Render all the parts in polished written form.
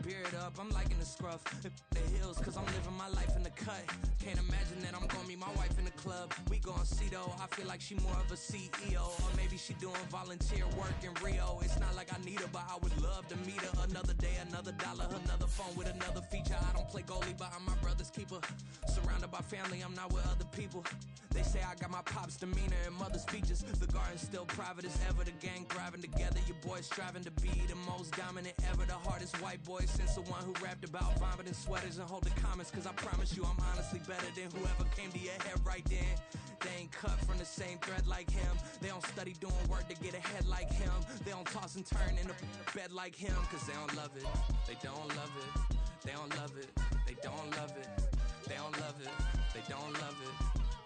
beard up, I'm liking the scruff. The hills, cause I'm living my life in the cut. Can't imagine that I'm gonna meet my wife in the club. We gon' see though, I feel like she more of a CEO. Or maybe she doing volunteer work in Rio. It's not like I need her, but I would love to meet her. Another day, another dollar, another phone with another feature. I don't play goalie, but I'm my brother's keeper. Surrounded by family, I'm not with other people. They say I got my pop's demeanor and mother's features. The garden's still private as ever. The gang thriving together. Your boys striving to be the most dominant ever. The hardest white boy since the one who rapped about vomiting sweaters and holding comments. Cause I promise you I'm honestly better than whoever came to your head right then. They ain't cut from the same thread like him. They don't study doing work to get ahead like him. They don't toss and turn in the bed like him. Cause they don't love it. They don't love it. They don't love it. They don't love it. They don't love it. They don't love it.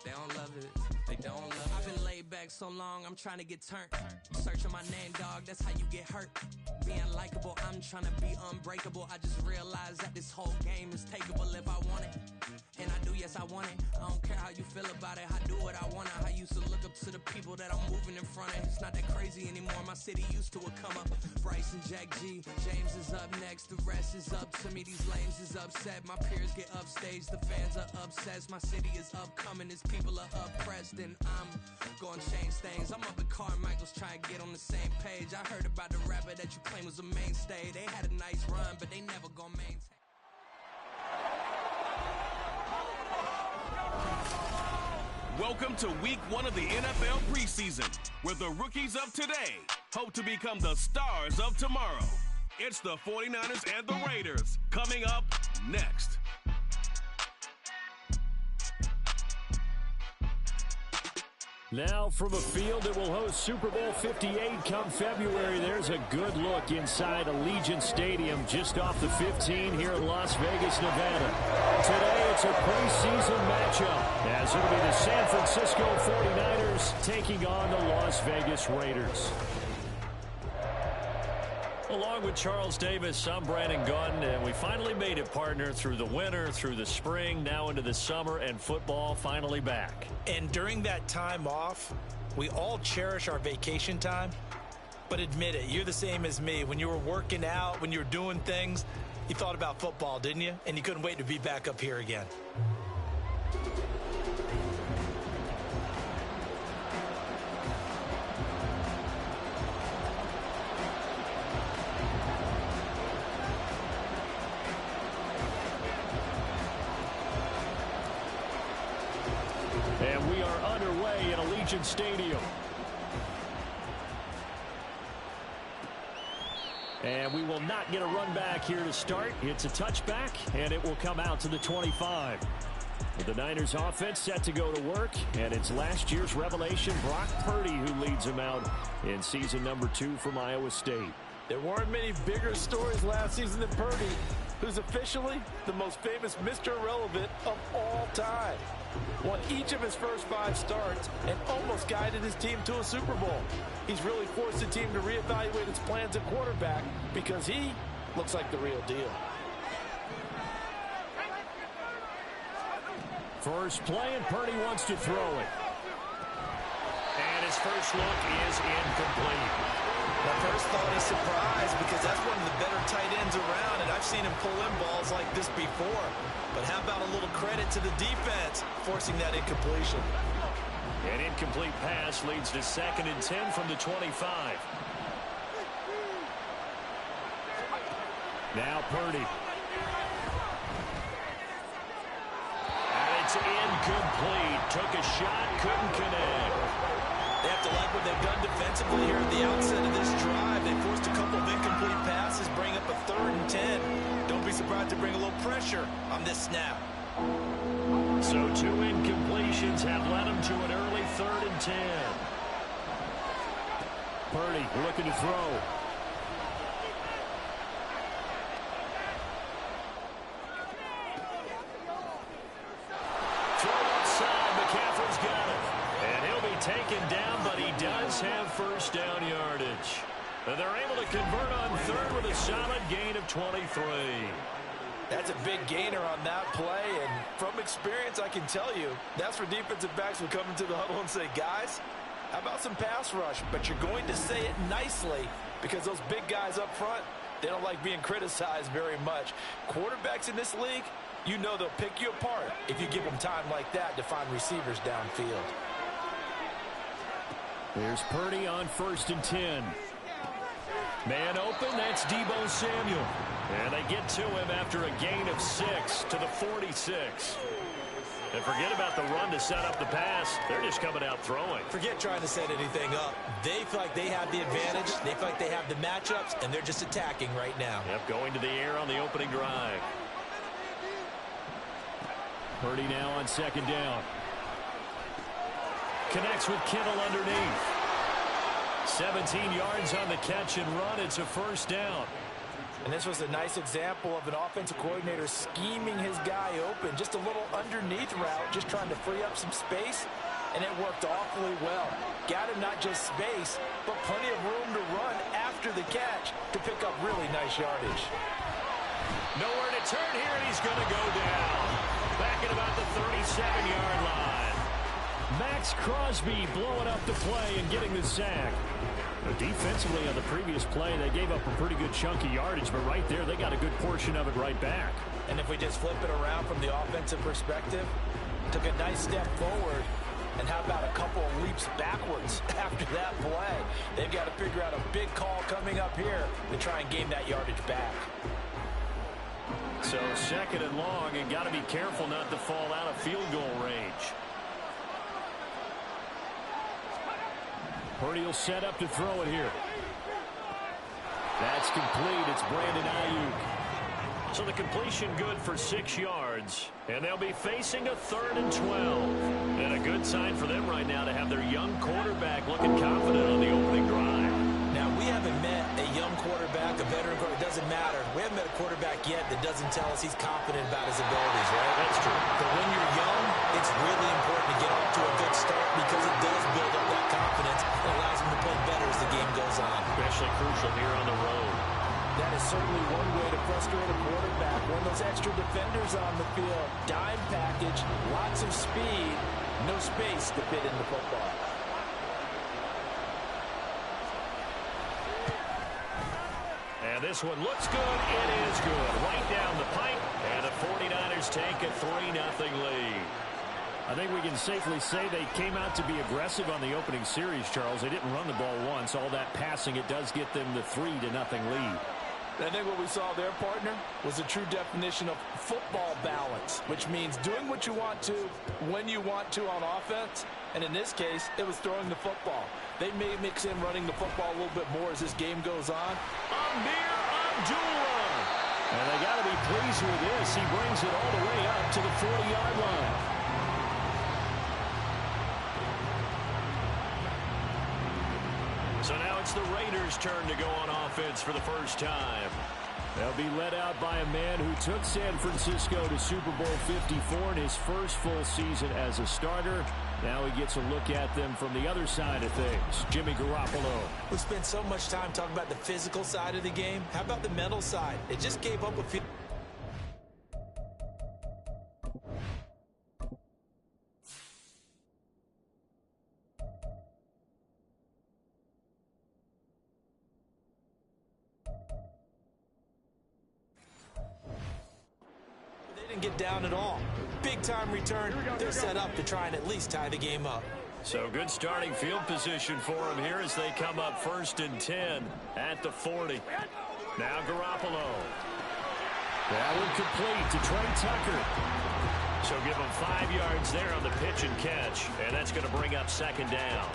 They don't love it. They don't love it. I've been laid back so long, I'm trying to get turned. Searching my name, dog, that's how you get hurt. Being likable, I'm trying to be unbreakable. I just realized that this whole game is takeable if I want it. And I do, yes, I want it. I don't care how you feel about it. I do what I want. I used to look up to the people that I'm moving in front of. It's not that crazy anymore. My city used to a come up. Bryce and Jack G. James is up next. The rest is up to me. These lames is upset. My peers get upstaged. The fans are obsessed. My city is upcoming. Its people are oppressed. And I'm gonna change things. I'm up at Carmichael's trying to get on the same page. I heard about the rapper that you claim was a mainstay. They had a nice run, but they never gonna maintain. Welcome to week 1 of the NFL preseason, where the rookies of today hope to become the stars of tomorrow. It's the 49ers and the Raiders coming up next. Now from a field that will host Super Bowl 58 come February, there's a good look inside Allegiant Stadium just off the 15 here in Las Vegas, Nevada. Today it's a preseason matchup as it'll be the San Francisco 49ers taking on the Las Vegas Raiders. Along with Charles Davis, I'm Brandon Gunn, and we finally made it, partner, through the winter, through the spring, now into the summer, and football finally back. And during that time off, we all cherish our vacation time. But admit it, you're the same as me. When you were working out, when you were doing things, you thought about football, didn't you? And you couldn't wait to be back up here again. And we are underway in Allegiant Stadium. And we will not get a run back here to start. It's a touchback, and it will come out to the 25. The Niners offense set to go to work, and it's last year's revelation, Brock Purdy, who leads them out in season number 2 from Iowa State. There weren't many bigger stories last season than Purdy, who's officially the most famous Mr. Irrelevant of all time. Won each of his first 5 starts and almost guided his team to a Super Bowl. He's really forced the team to reevaluate its plans at quarterback because he looks like the real deal. First play, and Purdy wants to throw it. And his first look is incomplete. My first thought is surprise because that's one of the better tight ends around, and I've seen him pull in balls like this before. But how about a little credit to the defense forcing that incompletion? An incomplete pass leads to 2nd and 10 from the 25. Now Purdy. And it's incomplete. Took a shot, couldn't connect. They have to like what they've done defensively here at the outset of this drive. They forced a couple of incomplete passes, bring up a 3rd and 10. Don't be surprised to bring a little pressure on this snap. So 2 incompletions have led them to an early 3rd and 10. Purdy looking to throw. Throw outside, McCaffrey's got it. And he'll be taken down, but he does have first down yardage. And they're able to convert on 3rd with a solid gain of 23. That's a big gainer on that play, and from experience, I can tell you, that's where defensive backs will come into the huddle and say, guys, how about some pass rush? But you're going to say it nicely because those big guys up front, They don't like being criticized very much. Quarterbacks in this league, you know they'll pick you apart if you give them time like that to find receivers downfield. Here's Purdy on 1st and 10. Man open, that's Deebo Samuel. And they get to him after a gain of 6 to the 46. And forget about the run to set up the pass. They're just coming out throwing. Forget trying to set anything up. They feel like they have the advantage. They feel like they have the matchups, and they're just attacking right now. Yep, going to the air on the opening drive. Purdy now on 2nd down. Connects with Kittle underneath. 17 yards on the catch and run. It's a 1st down. And this was a nice example of an offensive coordinator scheming his guy open. Just a little underneath route, just trying to free up some space, and it worked awfully well. Got him not just space, but plenty of room to run after the catch to pick up really nice yardage. Nowhere to turn here, and he's going to go down. Back at about the 37-yard line. Max Crosby blowing up the play and getting the sack. Defensively on the previous play, they gave up a pretty good chunk of yardage, but right there, they got a good portion of it right back. And if we just flip it around from the offensive perspective, took a nice step forward, and how about a couple of leaps backwards after that play? They've got to figure out a big call coming up here to try and gain that yardage back. So 2nd and long, and got to be careful not to fall out of field goal range. Purdy will set up to throw it here. That's complete. It's Brandon Ayuk. So the completion good for 6 yards. And they'll be facing a 3rd and 12. And a good sign for them right now to have their young quarterback looking confident on the opening drive. Now, we haven't met a young quarterback, a veteran quarterback. It doesn't matter. We haven't met a quarterback yet that doesn't tell us he's confident about his abilities, right? That's true. But when you're young, it's really important to get off to a good start because it does build up that confidence and allows him to play better as the game goes on. Especially crucial here on the road. That is certainly one way to frustrate a quarterback. One of those extra defenders on the field. Dime package, lots of speed, no space to fit in the football. And this one looks good. It is good. Right down the pipe. And the 49ers take a 3-0 lead. I think we can safely say they came out to be aggressive on the opening series, Charles. They didn't run the ball once. All that passing, it does get them the 3-0 lead. I think what we saw there, partner, was a true definition of football balance, which means doing what you want to, when you want to on offense. And in this case, it was throwing the football. They may mix in running the football a little bit more as this game goes on. Amir Abdullah. And they got to be pleased with this. He brings it all the way up to the 40-yard line. So now it's the Raiders' turn to go on offense for the first time. They'll be led out by a man who took San Francisco to Super Bowl 54 in his first full season as a starter. Now he gets a look at them from the other side of things. Jimmy Garoppolo. We spent so much time talking about the physical side of the game. How about the mental side? It just gave up a few. Get down at all. Big time return. They're set up to try and at least tie the game up. So good starting field position for them here as they come up 1st and 10 at the 40. Now Garoppolo. That one complete to Trey Tucker. So give them 5 yards there on the pitch and catch, and that's going to bring up 2nd down.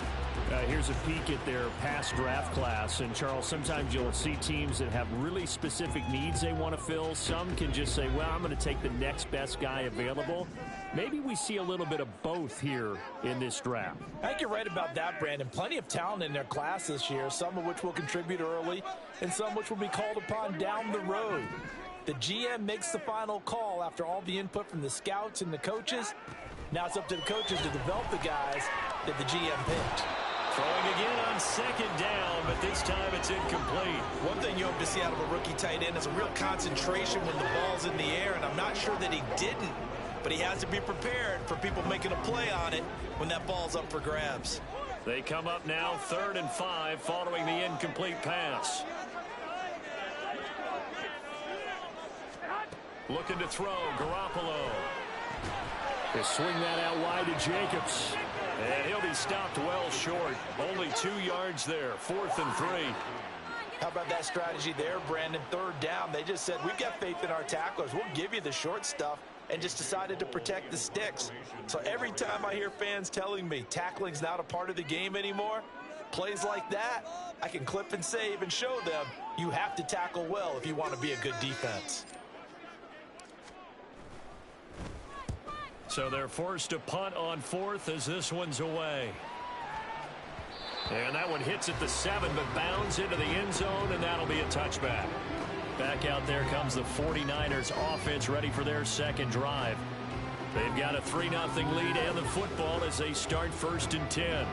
Here's a peek at their past draft class. And, Charles, sometimes you'll see teams that have really specific needs they want to fill. Some can just say, well, I'm going to take the next best guy available. Maybe we see a little bit of both here in this draft. I think you're right about that, Brandon. Plenty of talent in their class this year, some of which will contribute early and some which will be called upon down the road. The GM makes the final call after all the input from the scouts and the coaches. Now it's up to the coaches to develop the guys that the GM picked. Throwing again on 2nd down, but this time it's incomplete. One thing you hope to see out of a rookie tight end is a real concentration when the ball's in the air, and I'm not sure that he didn't, but he has to be prepared for people making a play on it when that ball's up for grabs. They come up now 3rd and 5 following the incomplete pass. Looking to throw, Garoppolo. They swing that out wide to Jacobs. And he'll be stopped well short. Only 2 yards there, 4th and 3. How about that strategy there, Brandon? 3rd down. They just said, we've got faith in our tacklers. We'll give you the short stuff, and just decided to protect the sticks. So every time I hear fans telling me tackling's not a part of the game anymore, plays like that, I can clip and save and show them you have to tackle well if you want to be a good defense. So they're forced to punt on 4th as this one's away. And that one hits at the 7, but bounds into the end zone, and that'll be a touchback. Back out there comes the 49ers offense ready for their second drive. They've got a 3-0 lead and the football as they start 1st and 10.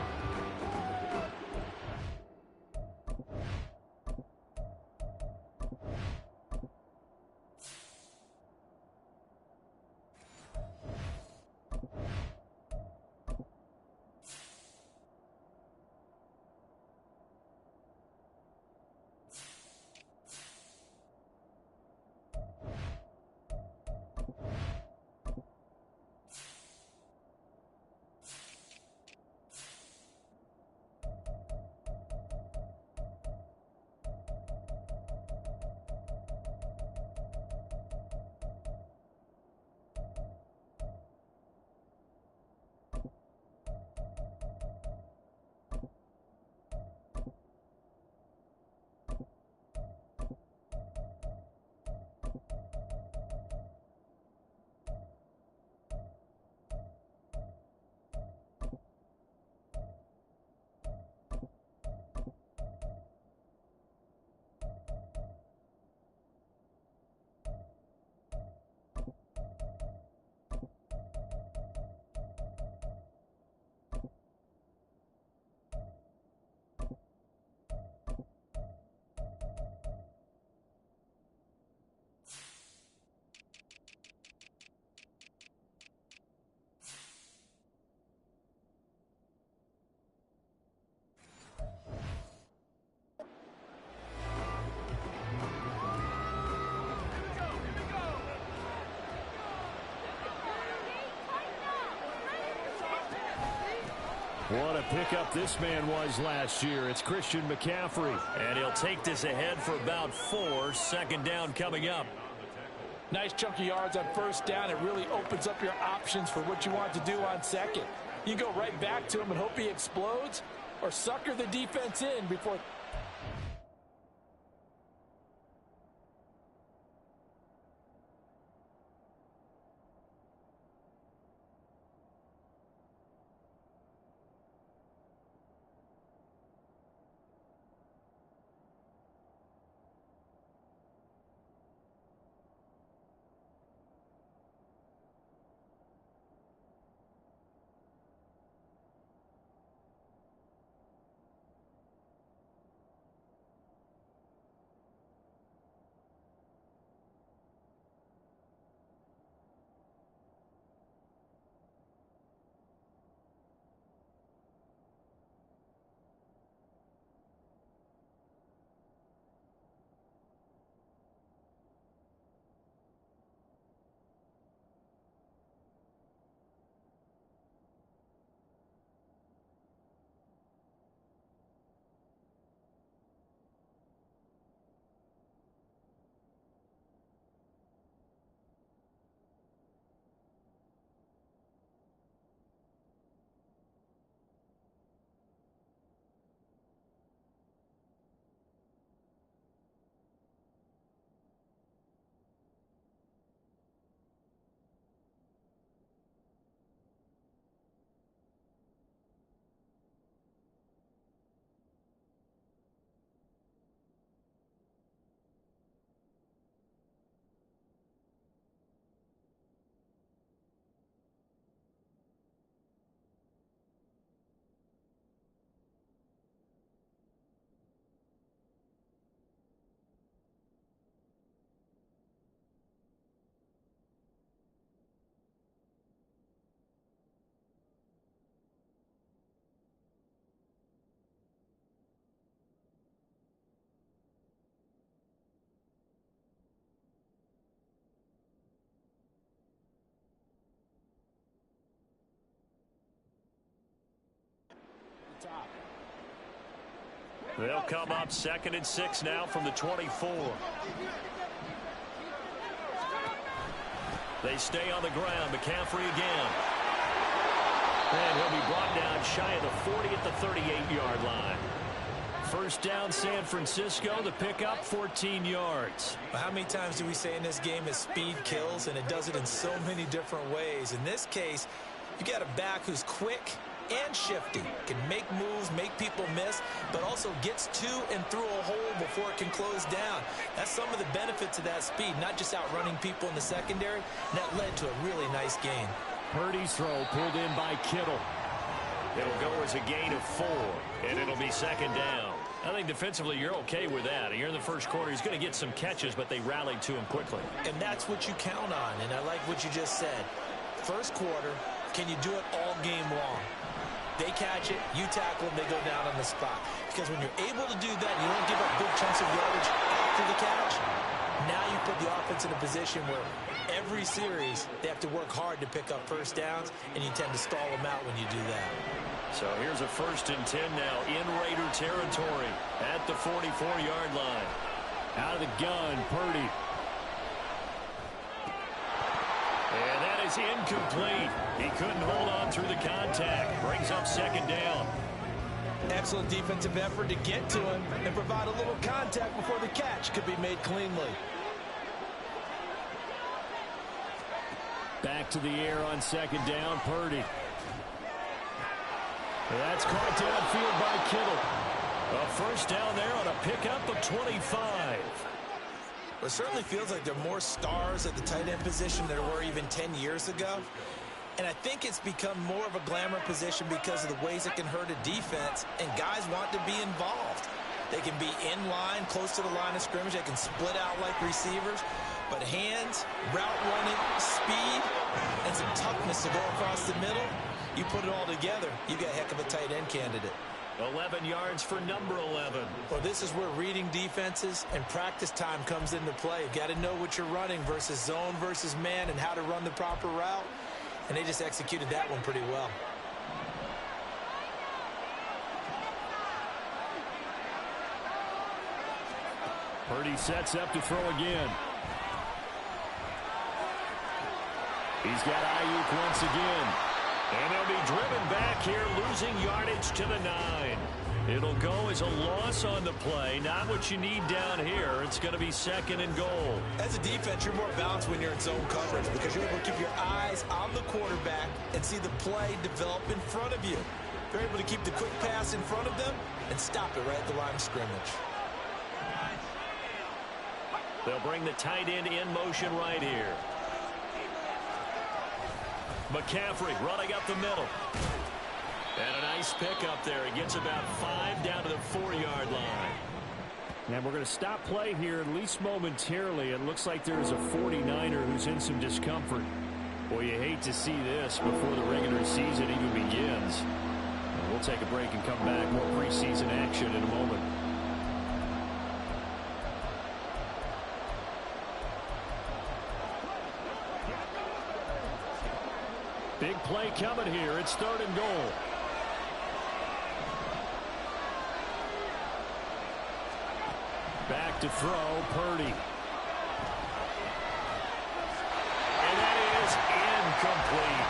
What a pickup this man was last year. It's Christian McCaffrey. And he'll take this ahead for about 4. 2nd down coming up. Nice chunky yards on 1st down. It really opens up your options for what you want to do on 2nd. You go right back to him and hope he explodes, or sucker the defense in before... They'll come up 2nd and 6 now from the 24. They stay on the ground. McCaffrey again. And he'll be brought down shy of the 40 at the 38-yard line. First down, San Francisco. The pickup, 14 yards. Well, how many times do we say in this game is speed kills, and it does it in so many different ways. In this case, you got a back who's quick and shifty, can make moves, make people miss, but also gets to and through a hole before it can close down. That's some of the benefits of that speed, not just outrunning people in the secondary, and that led to a really nice gain. Purdy's throw pulled in by Kittle. It'll go as a gain of 4, and it'll be 2nd down. I think defensively you're okay with that. You're in the first quarter. He's going to get some catches, but they rallied to him quickly. And that's what you count on, and I like what you just said. First quarter, can you do it all game long? They catch it, you tackle them, they go down on the spot. Because when you're able to do that, you don't give up big chunks of yardage after the catch. Now you put the offense in a position where every series they have to work hard to pick up first downs, and you tend to stall them out when you do that. So here's a 1st and 10 now in Raider territory at the 44-yard line. Out of the gun, Purdy. And that is incomplete. He couldn't hold on through the contact. Brings up 2nd down. Excellent defensive effort to get to him and provide a little contact before the catch could be made cleanly. Back to the air on 2nd down, Purdy. That's caught downfield by Kittle. A first down there on a pickup of 25. Well, it certainly feels like there are more stars at the tight end position than there were even 10 years ago. And I think it's become more of a glamour position because of the ways it can hurt a defense, and guys want to be involved. They can be in line, close to the line of scrimmage. They can split out like receivers. But hands, route running, speed, and some toughness to go across the middle, you put it all together, you got a heck of a tight end candidate. 11 yards for number 11. Well, this is where reading defenses and practice time comes into play. You've got to know what you're running versus zone versus man and how to run the proper route. And they just executed that one pretty well. Purdy sets up to throw again. He's got Ayuk once again. And he'll be driven back here, losing yardage to the 9. It'll go as a loss on the play. Not what you need down here. It's going to be 2nd and goal. As a defense, you're more balanced when you're in zone coverage because you're able to keep your eyes on the quarterback and see the play develop in front of you. You're able to keep the quick pass in front of them and stop it right at the line of scrimmage. They'll bring the tight end in motion right here. McCaffrey running up the middle. And a nice pickup there. He gets about 5 down to the 4-yard line. And we're going to stop play here, at least momentarily. It looks like there's a 49er who's in some discomfort. Boy, you hate to see this before the regular season even begins. And we'll take a break and come back. More preseason action in a moment. Big play coming here. It's 3rd and goal. Back to throw, Purdy. And that is incomplete.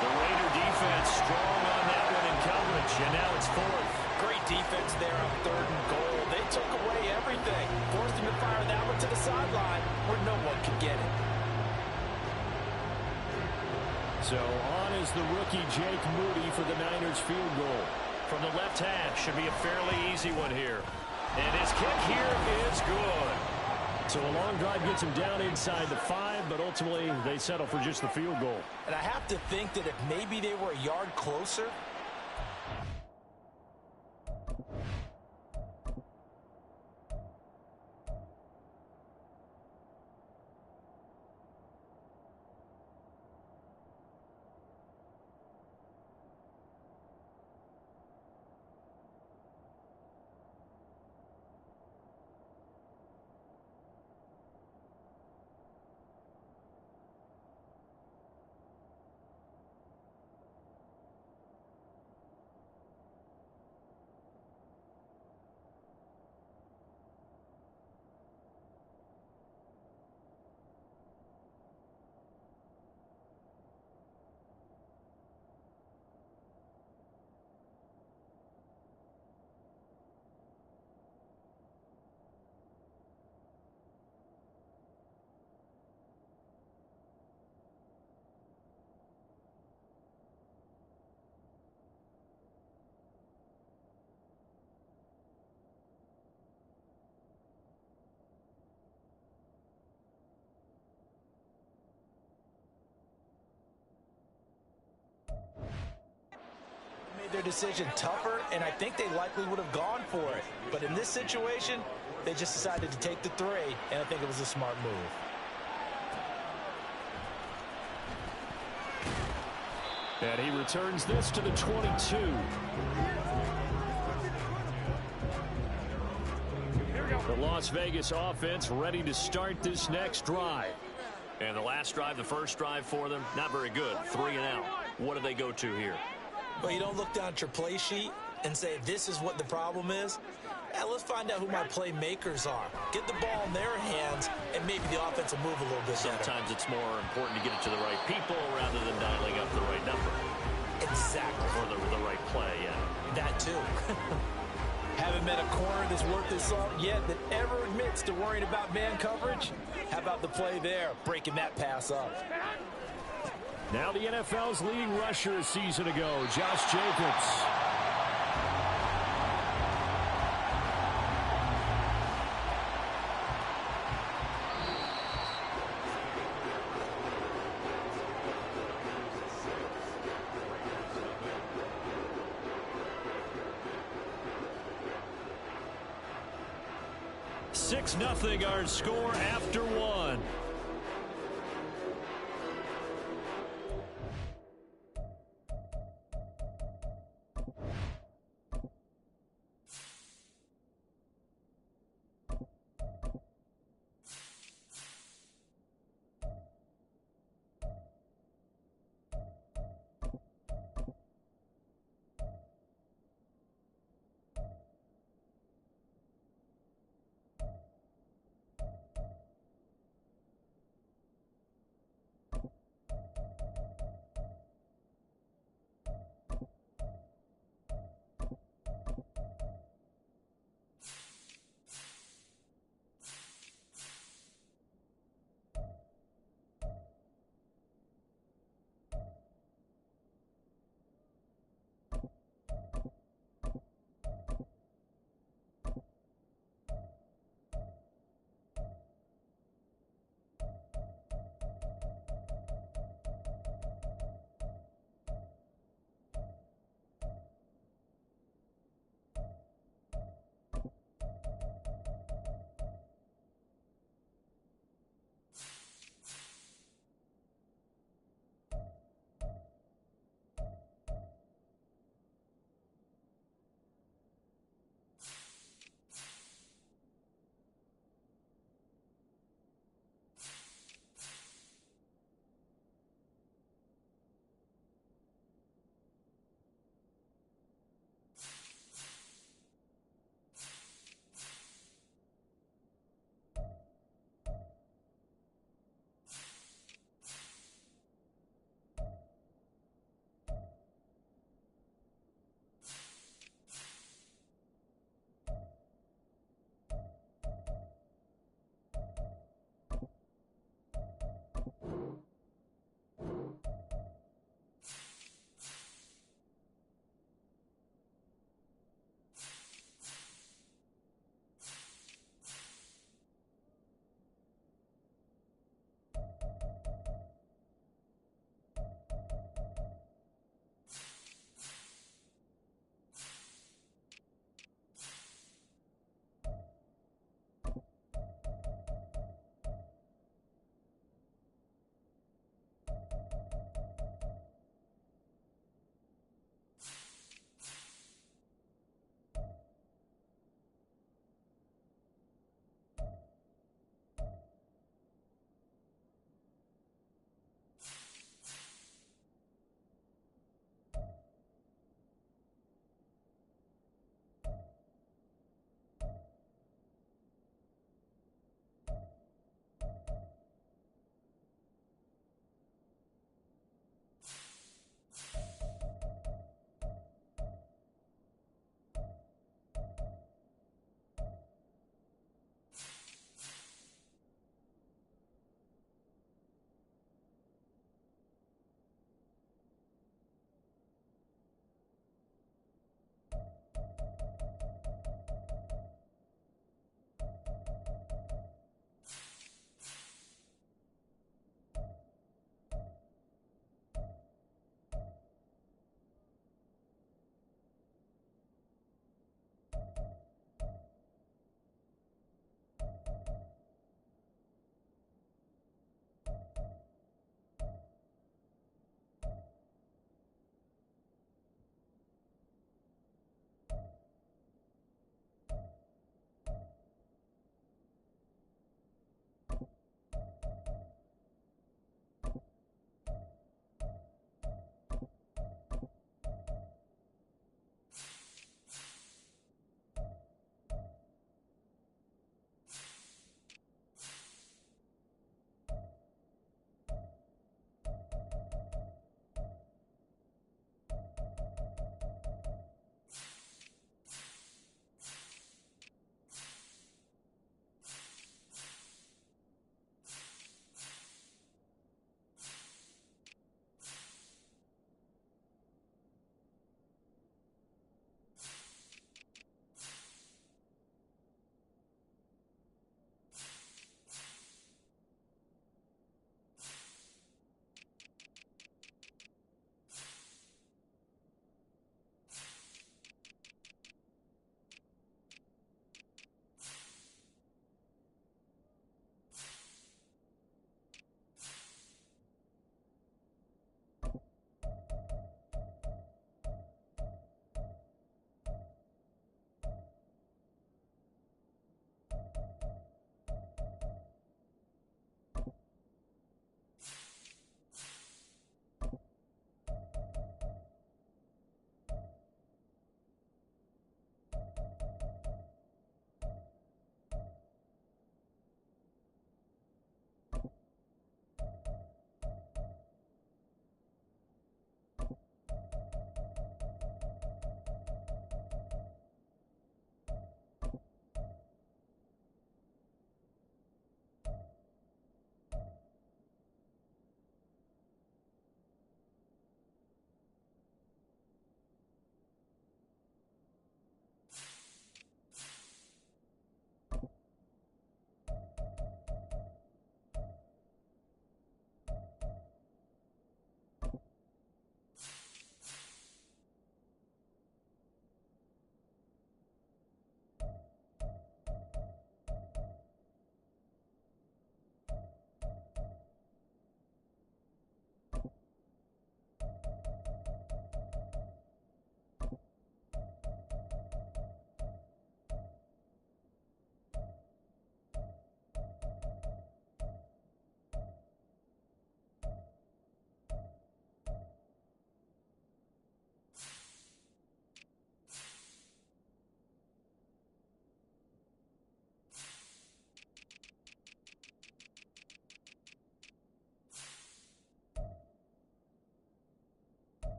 The Raider defense strong on that one in coverage, and now it's 4th. Great defense there on 3rd and goal. They took away everything. Forced him to fire that one to the sideline where no one could get it. So on is the rookie Jake Moody for the Niners field goal. From the left hash, should be a fairly easy one here. And his kick here is good. So a long drive gets him down inside the 5, but ultimately they settle for just the field goal. And I have to think that if maybe they were a yard closer, decision tougher, and I think they likely would have gone for it. But in this situation, they just decided to take the 3, and I think it was a smart move. And he returns this to the 22. The Las Vegas offense ready to start this next drive. And the last drive, the first drive for them, not very good. 3 and out. What do they go to here? Well, you don't look down at your play sheet and say, this is what the problem is. Let's find out who my playmakers are. Get the ball in their hands, and maybe the offense will move a little bit better. Sometimes it's more important to get it to the right people rather than dialing up the right number. Exactly. Or the right play, yeah. That too. Haven't met a corner that's worth his salt yet that ever admits to worrying about man coverage. How about the play there, breaking that pass up? Now the NFL's leading rusher a season ago, Josh Jacobs. Nothing our score after 1.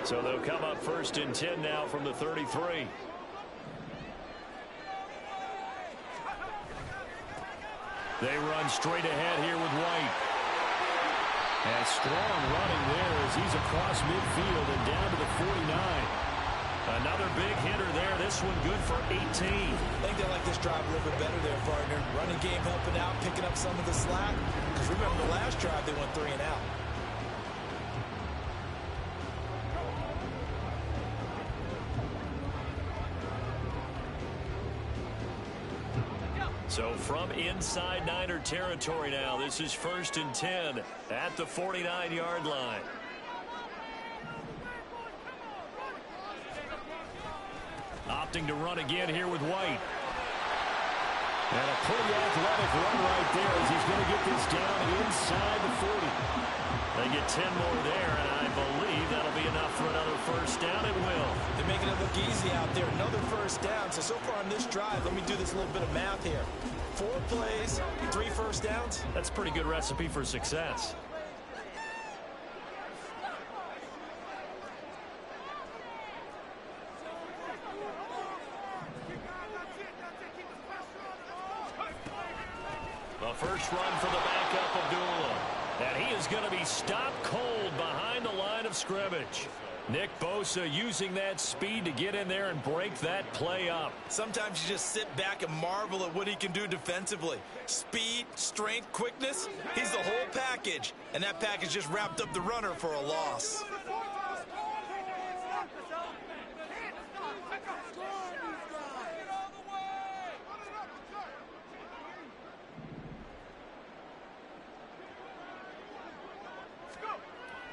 So they'll come up 1st and 10 now from the 33. They run straight ahead here with White. And strong running there as he's across midfield and down to the 49. Another big hitter there. This one good for 18. I think they like this drive a little bit better there, partner. Running game helping out, picking up some of the slack. Because remember, the last drive they went 3 and out. So from inside Niner territory now, this is 1st and 10 at the 49-yard line. Opting to run again here with White. And a pretty athletic run right there as he's going to get this down inside the 40. They get 10 more there, and I believe that'll be enough for another 1st down. It will. They're making it look easy out there. Another 1st down. So far on this drive, let me do this little bit of math here. 4 plays, 3 1st downs. That's a pretty good recipe for success. The first run for the backup, Abdullah. And he is going to be stopped cold behind the line of scrimmage. Nick Bosa using that speed to get in there and break that play up. Sometimes you just sit back and marvel at what he can do defensively. Speed, strength, quickness, he's the whole package. And that package just wrapped up the runner for a loss.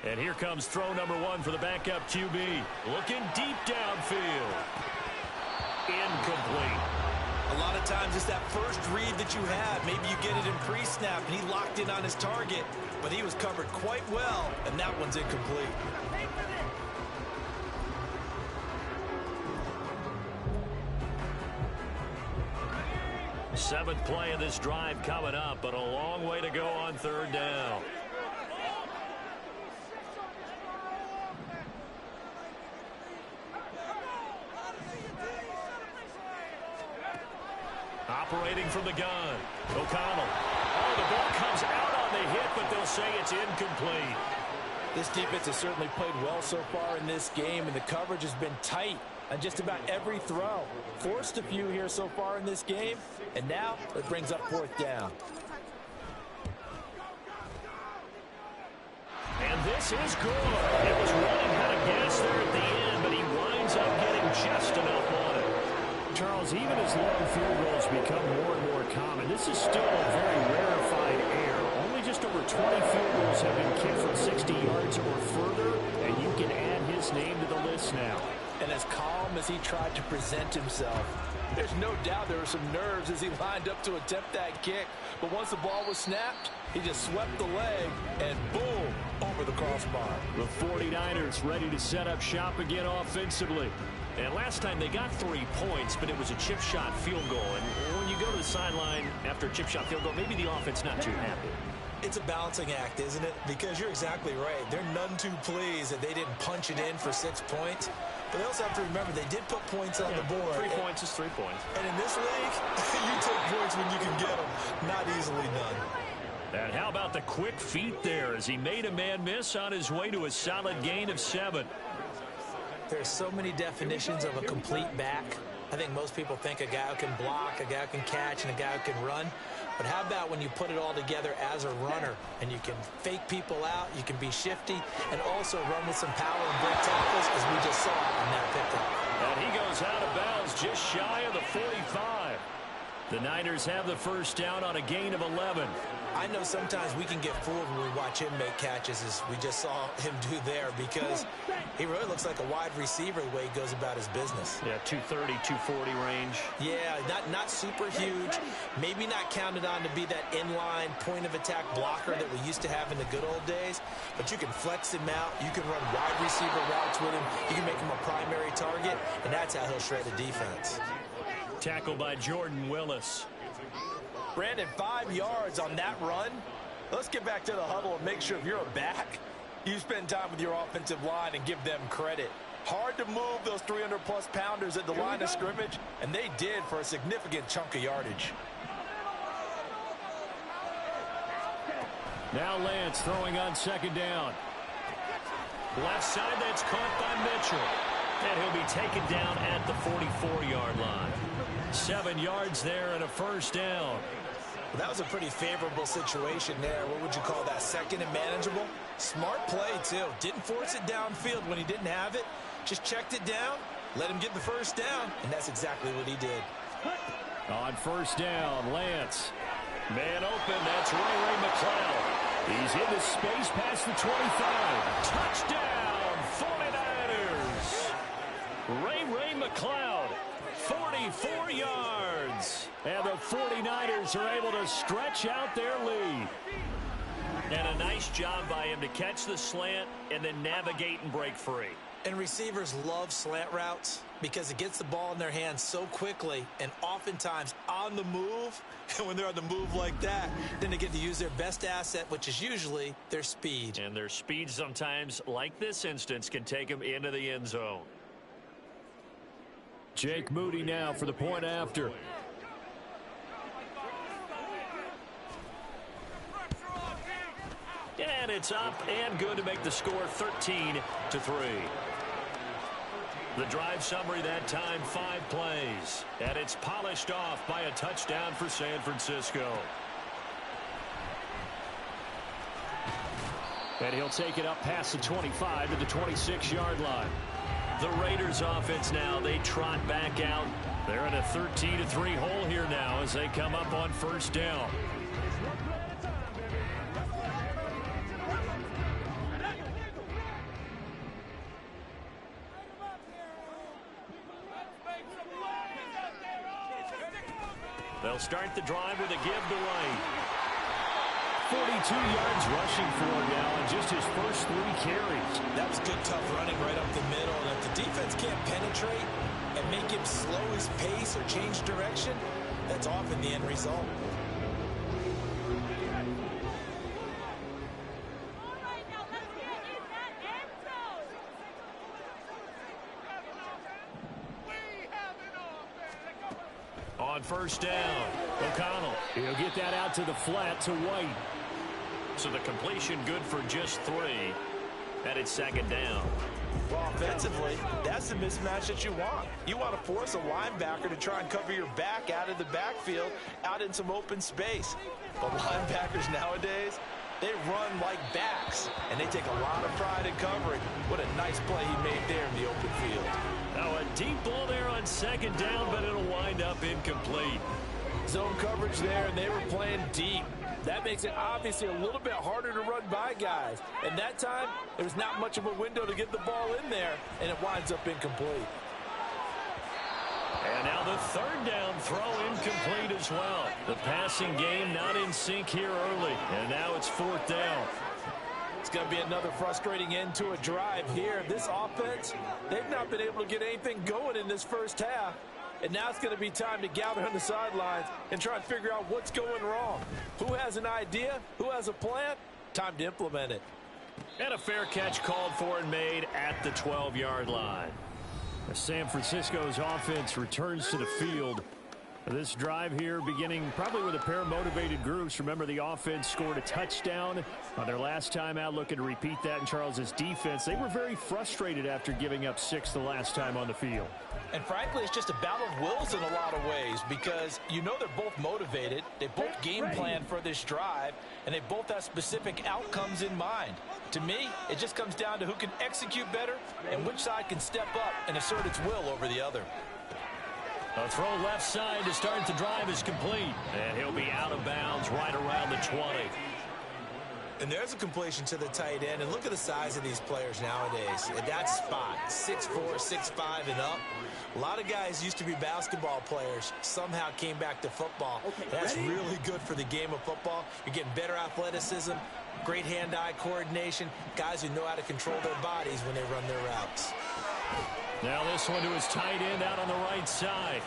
And here comes throw number 1 for the backup QB. Looking deep downfield. Incomplete. A lot of times it's that first read that you have. Maybe you get it in pre-snap and he locked in on his target, but he was covered quite well, and that one's incomplete. Seventh play of this drive coming up, but a long way to go on 3rd down. Operating from the gun, O'Connell. Oh, the ball comes out on the hit, but they'll say it's incomplete. This defense has certainly played well so far in this game, and the coverage has been tight on just about every throw. Forced a few here so far in this game, and now it brings up 4th down. And this is good. It was running out of gas there at the end, but he winds up getting just enough on it. Charles, even as long field goals become more and more common, this is still a very rarefied air. Only just over 20 field goals have been kicked from 60 yards or further, and you can add his name to the list now. And as calm as he tried to present himself, there's no doubt there were some nerves as he lined up to attempt that kick. But once the ball was snapped, he just swept the leg and boom, over the crossbar. The 49ers ready to set up shop again offensively. And last time they got 3 points, but it was a chip shot field goal. And when you go to the sideline after a chip shot field goal, maybe the offense not too happy. It's a balancing act, isn't it? Because you're exactly right. They're none too pleased that they didn't punch it in for 6 points. But they also have to remember they did put points on the board. 3 points is 3 points. And in this league, you take points when you can get them. Not easily done. And how about the quick feet there as he made a man miss on his way to a solid gain of 7. There's so many definitions of a complete back. I think most people think a guy who can block, a guy who can catch, and a guy who can run. But how about when you put it all together as a runner and you can fake people out, you can be shifty, and also run with some power and break tackles, as we just saw on that pickup. And he goes out of bounds just shy of the 45. The Niners have the 1st down on a gain of 11. I know sometimes we can get fooled when we watch him make catches, as we just saw him do there, because he really looks like a wide receiver the way he goes about his business. Yeah, 230, 240 range. Yeah, not super huge. Maybe not counted on to be that inline point-of-attack blocker that we used to have in the good old days, but you can flex him out. You can run wide receiver routes with him. You can make him a primary target, and that's how he'll shred a defense. Tackled by Jordan Willis. Brandon, 5 yards on that run. Let's get back to the huddle and make sure if you're a back, You spend time with your offensive line and give them credit. Hard to move those 300-plus pounders at the line of scrimmage, and they did for a significant chunk of yardage. Now Lance throwing on second down. Left side, that's caught by Mitchell. And he'll be taken down at the 44-yard line. 7 yards there and a first down. Well, that was a pretty favorable situation there. What would you call that? Second and manageable? Smart play, too. Didn't force it downfield when he didn't have it. Just checked it down, let him get the first down, and that's exactly what he did. On first down, Lance. Man open, that's Ray McLeod. He's into space past the 25. Touchdown, 49ers. Ray McLeod, 44 yards. And the 49ers are able to stretch out their lead. And a nice job by him to catch the slant and then navigate and break free. And receivers love slant routes because it gets the ball in their hands so quickly and oftentimes on the move. And when they're on the move like that, then they get to use their best asset, which is usually their speed. And their speed sometimes, like this instance, can take them into the end zone. Jake Moody now for the point after. And it's up and good to make the score 13-3. The drive summary that time, 5 plays. And it's polished off by a touchdown for San Francisco. And he'll take it up past the 25 to the 26-yard line. The Raiders offense now, they trot back out. They're in a 13-3 hole here now as they come up on first down. They'll start the drive with a give to Wright. 42 yards rushing for him now on just his first 3 carries. That was good, tough running right up the middle. And if the defense can't penetrate and make him slow his pace or change direction, that's often the end result. On first down, O'Connell. He'll get that out to the flat to White. So the completion good for just 3. And it's second down. Well, offensively, that's the mismatch that you want. You want to force a linebacker to try and cover your back out of the backfield, out in some open space. But linebackers nowadays, they run like backs, and they take a lot of pride in covering. What a nice play he made there in the open field. Now a deep ball there on second down, but it'll wind up incomplete. Zone coverage there, and they were playing deep. That makes it obviously a little bit harder to run by guys. And that time, there was not much of a window to get the ball in there, and it winds up incomplete. And now the third down throw incomplete as well. The passing game not in sync here early. And now it's fourth down. It's going to be another frustrating end to a drive here. This offense, they've not been able to get anything going in this first half. And now it's going to be time to gather on the sidelines and try and figure out what's going wrong. Who has an idea? Who has a plan? Time to implement it. And a fair catch called for and made at the 12-yard line. San Francisco's offense returns to the field. This drive here beginning probably with a pair of motivated groups. Remember, the offense scored a touchdown on their last time out, looking to repeat that in Charles's defense. They were very frustrated after giving up 6 the last time on the field. And frankly, it's just a battle of wills in a lot of ways because you know they're both motivated. They both game plan for this drive, and they both have specific outcomes in mind. To me, it just comes down to who can execute better and which side can step up and assert its will over the other. A throw left side to start the drive is complete. And he'll be out of bounds right around the 20. And there's a completion to the tight end. And look at the size of these players nowadays. At that spot, 6'4", 6'5", and up. A lot of guys used to be basketball players, somehow came back to football. That's really good for the game of football. You're getting better athleticism, great hand-eye coordination, guys who know how to control their bodies when they run their routes. Now this one to his tight end out on the right side.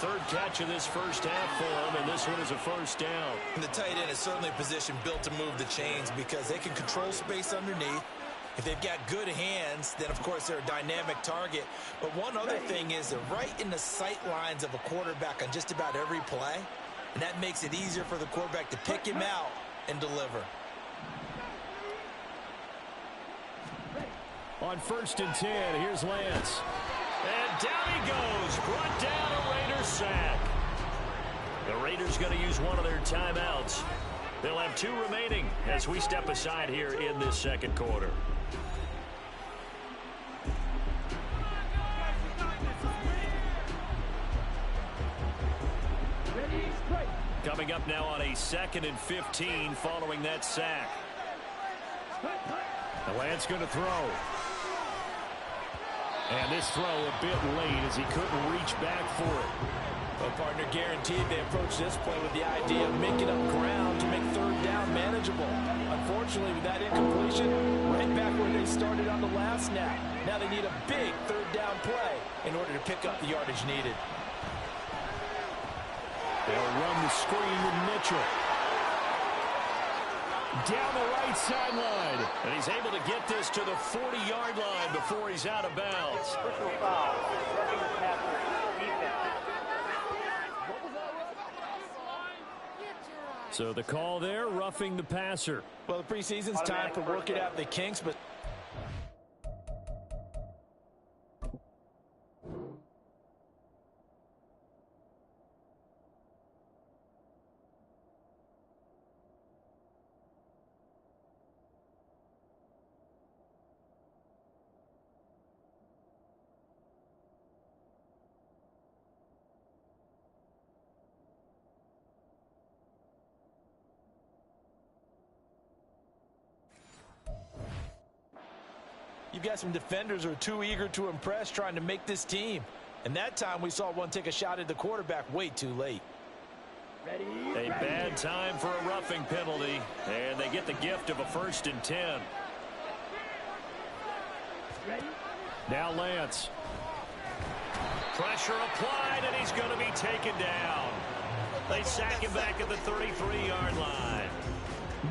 Third catch of this first half for him, and this one is a first down. And the tight end is certainly a position built to move the chains because they can control space underneath. If they've got good hands, then, of course, they're a dynamic target. But one other thing is they're right in the sight lines of a quarterback on just about every play, and that makes it easier for the quarterback to pick him out and deliver. On 1st and 10, here's Lance. And down he goes. Brought down a Raiders sack. The Raiders going to use one of their timeouts. They'll have 2 remaining as we step aside here in this second quarter. Coming up now on a 2nd and 15 following that sack. The Lance going to throw. And this throw a bit late as he couldn't reach back for it. Well, partner, guaranteed they approach this play with the idea of making up ground to make 3rd down manageable. Unfortunately, with that incompletion, right back where they started on the last snap. Now they need a big 3rd down play in order to pick up the yardage needed. They'll run the screen with Mitchell. Down the right sideline. And he's able to get this to the 40-yard line before he's out of bounds. So the call there, roughing the passer. Well, the preseason's time for working out the kinks, but you've got some defenders who are too eager to impress, trying to make this team. And that time we saw one take a shot at the quarterback way too late. A bad time for a roughing penalty, and they get the gift of a 1st and 10. Now Lance. Pressure applied, and he's going to be taken down. They sack him back at the 33-yard line.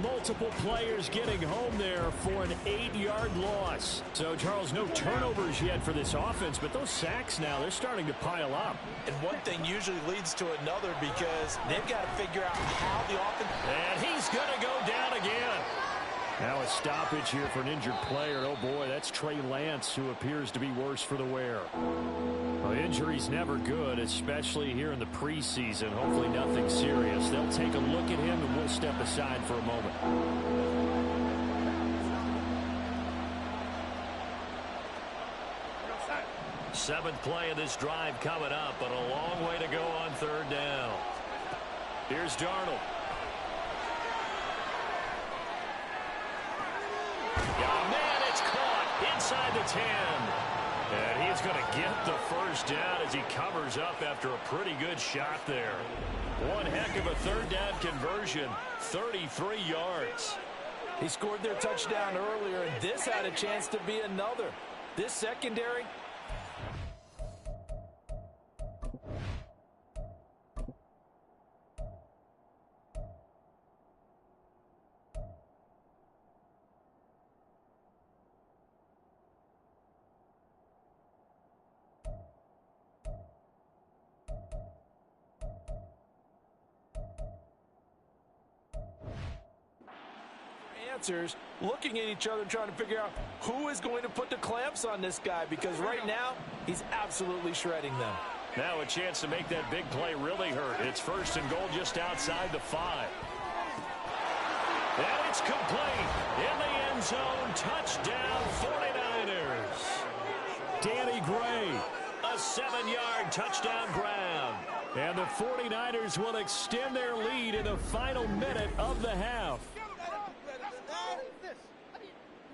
Multiple players getting home there for an 8-yard loss. So, Charles, no turnovers yet for this offense, but those sacks now, they're starting to pile up. And one thing usually leads to another because they've got to figure out how the offense... And he's going to go down again. Now a stoppage here for an injured player. Oh, boy, that's Trey Lance, who appears to be worse for the wear. Well, injury's never good, especially here in the preseason. Hopefully nothing serious. They'll take a look at him, and we'll step aside for a moment. 7th play of this drive coming up, but a long way to go on 3rd down. Here's Darnold. Oh, man, it's caught inside the 10. And he's going to get the 1st down as he covers up after a pretty good shot there. One heck of a 3rd down conversion, 33 yards. He scored their touchdown earlier, and this had a chance to be another. This secondary... looking at each other trying to figure out who is going to put the clamps on this guy, because right now he's absolutely shredding them. Now a chance to make that big play really hurt. It's 1st and goal just outside the 5. And it's complete in the end zone. Touchdown 49ers. Danny Gray. A 7-yard touchdown grab. And the 49ers will extend their lead in the final minute of the half.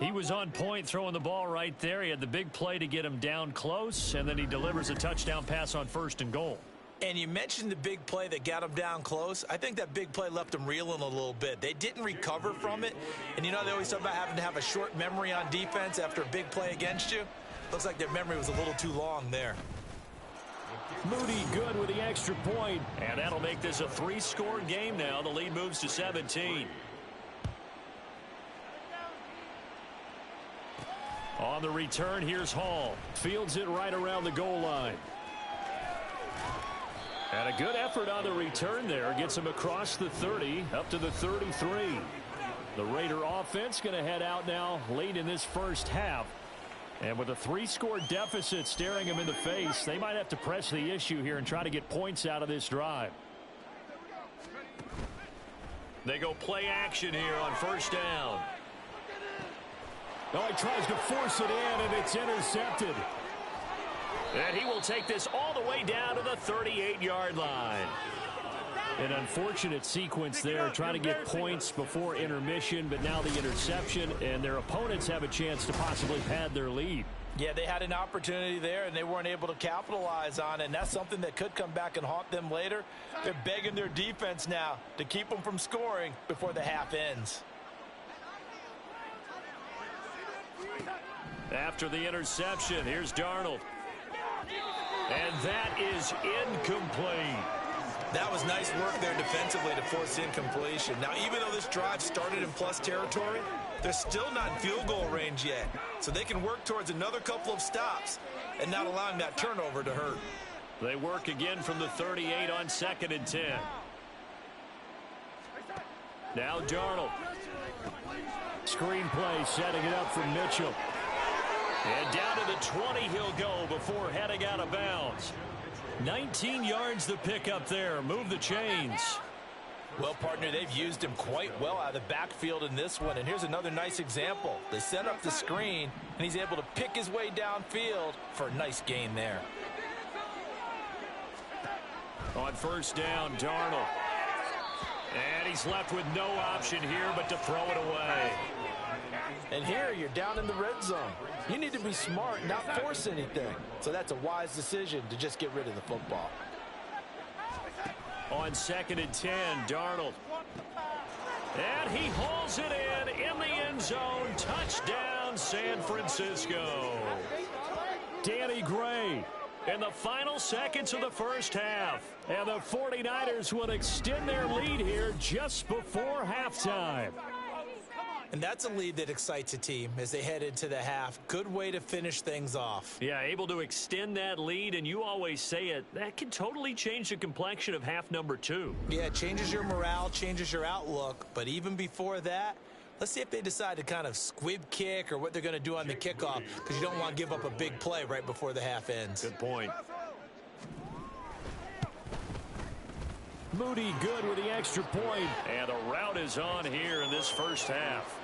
He was on point throwing the ball right there. He had the big play to get him down close, and then he delivers a touchdown pass on 1st and goal. And you mentioned the big play that got him down close. I think that big play left him reeling a little bit. They didn't recover from it. And you know, they always talk about having to have a short memory on defense after a big play against you. Looks like their memory was a little too long there. Moody good with the extra point. And that'll make this a 3-score game now. The lead moves to 17. On the return, here's Hall. Fields it right around the goal line. And a good effort on the return there. Gets him across the 30, up to the 33. The Raider offense going to head out now late in this first half. And with a 3-score deficit staring them in the face, they might have to press the issue here and try to get points out of this drive. They go play action here on first down. Oh, he tries to force it in, and it's intercepted. And he will take this all the way down to the 38-yard line. An unfortunate sequence there, trying to get points before intermission, but now the interception, and their opponents have a chance to possibly pad their lead. Yeah, they had an opportunity there, and they weren't able to capitalize on it, and that's something that could come back and haunt them later. They're begging their defense now to keep them from scoring before the half ends. After the interception, here's Darnold. And that is incomplete. That was nice work there defensively to force incompletion. Now, even though this drive started in plus territory, they're still not in field goal range yet. So they can work towards another couple of stops and not allowing that turnover to hurt. They work again from the 38 on 2nd and 10. Now Darnold. Screenplay setting it up for Mitchell. And down to the 20 he'll go before heading out of bounds. 19 yards the pick up there. Move the chains. Well, partner, they've used him quite well out of the backfield in this one. And here's another nice example. They set up the screen, and he's able to pick his way downfield for a nice gain there. On first down, Darnold. And he's left with no option here but to throw it away. And here you're down in the red zone. You need to be smart and not force anything. So that's a wise decision to just get rid of the football. On 2nd and 10, Darnold. And he hauls it in the end zone. Touchdown, San Francisco. Danny Gray. In the final seconds of the first half. And the 49ers will extend their lead here just before halftime. And that's a lead that excites a team as they head into the half. Good way to finish things off. Yeah, able to extend that lead, and you always say it, that can totally change the complexion of half number 2. Yeah, it changes your morale, changes your outlook. But even before that, let's see if they decide to kind of squib kick or what they're going to do on the kickoff, because you don't want to give up a big play right before the half ends. Good point. Moody good with the extra point. And the route is on here in this first half.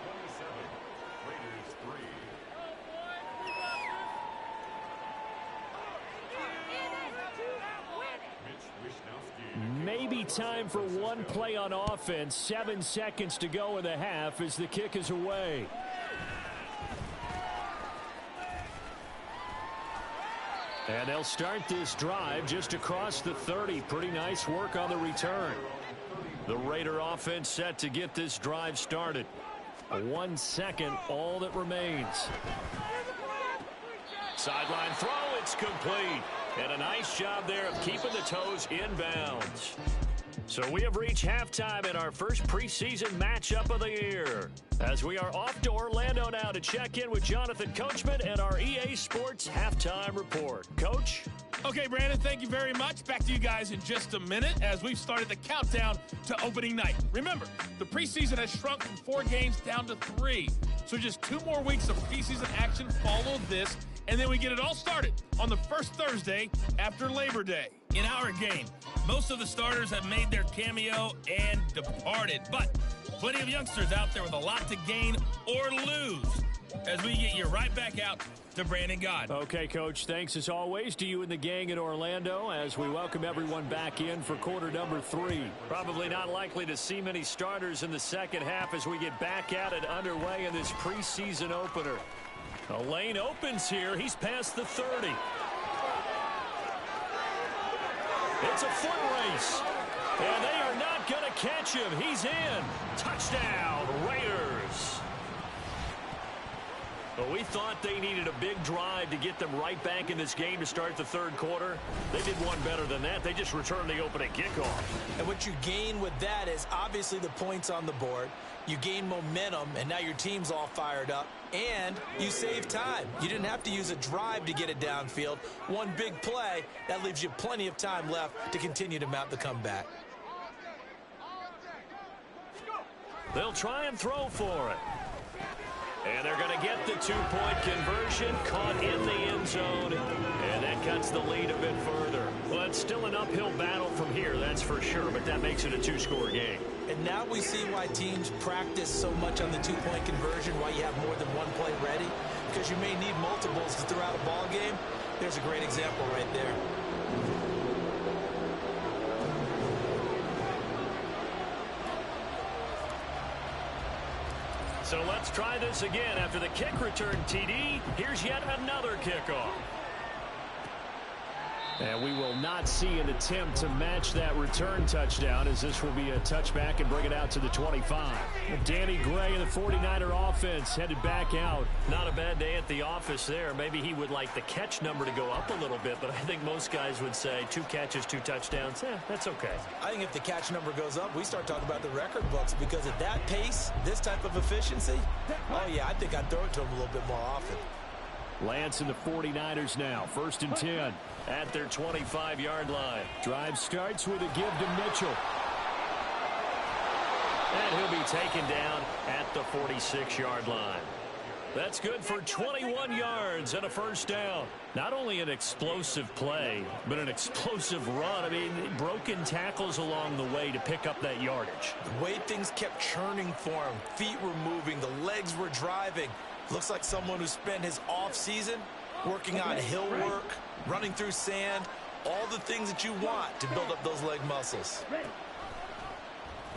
Maybe time for one play on offense. 7 seconds to go in the half as the kick is away. And they'll start this drive just across the 30. Pretty nice work on the return. The Raider offense set to get this drive started. 1 second, all that remains. Sideline throw, it's complete. And a nice job there of keeping the toes in bounds. So we have reached halftime in our first preseason matchup of the year. As we are off to Orlando now to check in with Jonathan Coachman and our EA Sports Halftime Report. Coach? Okay, Brandon, thank you very much. Back to you guys in just a minute as we've started the countdown to opening night. Remember, the preseason has shrunk from 4 games down to 3. So just 2 more weeks of preseason action follow this, and then we get it all started on the first Thursday after Labor Day. In our game, most of the starters have made their cameo and departed, but plenty of youngsters out there with a lot to gain or lose as we get you right back out to Brandon God. Okay, Coach, thanks as always to you and the gang in Orlando as we welcome everyone back in for quarter number 3. Probably not likely to see many starters in the second half as we get back at it underway in this preseason opener. A lane opens here. He's past the 30. It's a foot race. And they are not going to catch him. He's in. Touchdown, Raiders. Well, we thought they needed a big drive to get them right back in this game to start the third quarter. They did one better than that. They just returned the opening kickoff. And what you gain with that is obviously the points on the board. You gain momentum, and now your team's all fired up. And you save time. You didn't have to use a drive to get it downfield. One big play, that leaves you plenty of time left to continue to mount the comeback. They'll try and throw for it. And they're going to get the two-point conversion, caught in the end zone, and that cuts the lead a bit further. Well, it's still an uphill battle from here, that's for sure, but that makes it a two-score game. And now we see why teams practice so much on the two-point conversion, why you have more than one play ready, because you may need multiples throughout a ball game. There's a great example right there. So let's try this again. After the kick return TD, here's yet another kickoff. And we will not see an attempt to match that return touchdown, as this will be a touchback and bring it out to the 25. Danny Gray and the 49er offense headed back out. Not a bad day at the office there. Maybe he would like the catch number to go up a little bit, but I think most guys would say 2 catches, 2 touchdowns. That's okay. I think if the catch number goes up, we start talking about the record books, because at that pace, this type of efficiency, oh yeah, I think I'd throw it to him a little bit more often. Lance and the 49ers now, 1st and 10. At their 25-yard line. Drive starts with a give to Mitchell. And he'll be taken down at the 46-yard line. That's good for 21 yards and a first down. Not only an explosive play, but an explosive run. I mean, broken tackles along the way to pick up that yardage. The way things kept churning for him, feet were moving, the legs were driving. Looks like someone who spent his off-season working on hill work, running through sand, all the things that you want to build up those leg muscles.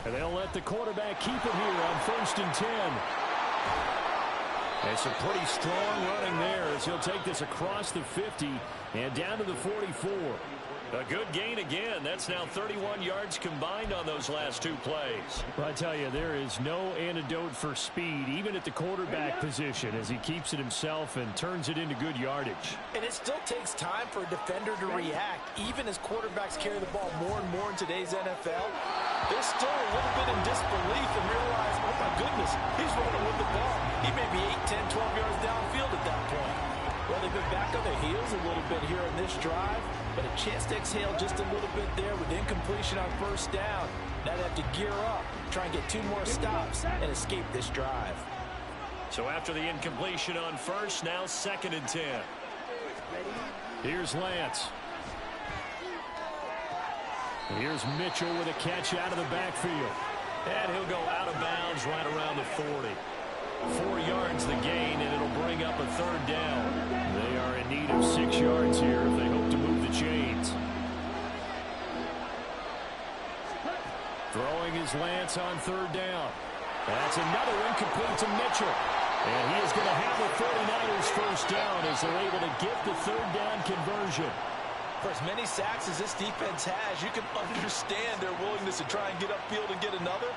And they'll let the quarterback keep it here on 1st and 10. And some pretty strong running there as he'll take this across the 50 and down to the 44. A good gain again. That's now 31 yards combined on those last 2 plays. Well, I tell you, there is no antidote for speed, even at the quarterback position, as he keeps it himself and turns it into good yardage. And it still takes time for a defender to react. Even as quarterbacks carry the ball more and more in today's NFL, they're still a little bit in disbelief and realize, oh my goodness, he's running with the ball. He may be 8, 10, 12 yards downfield at that point. Well, they've been back on their heels a little bit here in this drive, but a chance to exhale just a little bit there with incompletion on 1st down. Now they have to gear up, try and get 2 more stops, and escape this drive. So after the incompletion on 1st, now 2nd and 10. Here's Lance. Here's Mitchell with a catch out of the backfield. And he'll go out of bounds right around the 40. 4 yards the gain, and it'll bring up a 3rd down. They are in need of 6 yards here if they hope to move the chains. Throwing his Lance on 3rd down. That's another incomplete to Mitchell. And he is going to have the 49ers first down as they're able to get the 3rd down conversion. For as many sacks as this defense has, you can understand their willingness to try and get upfield and get another.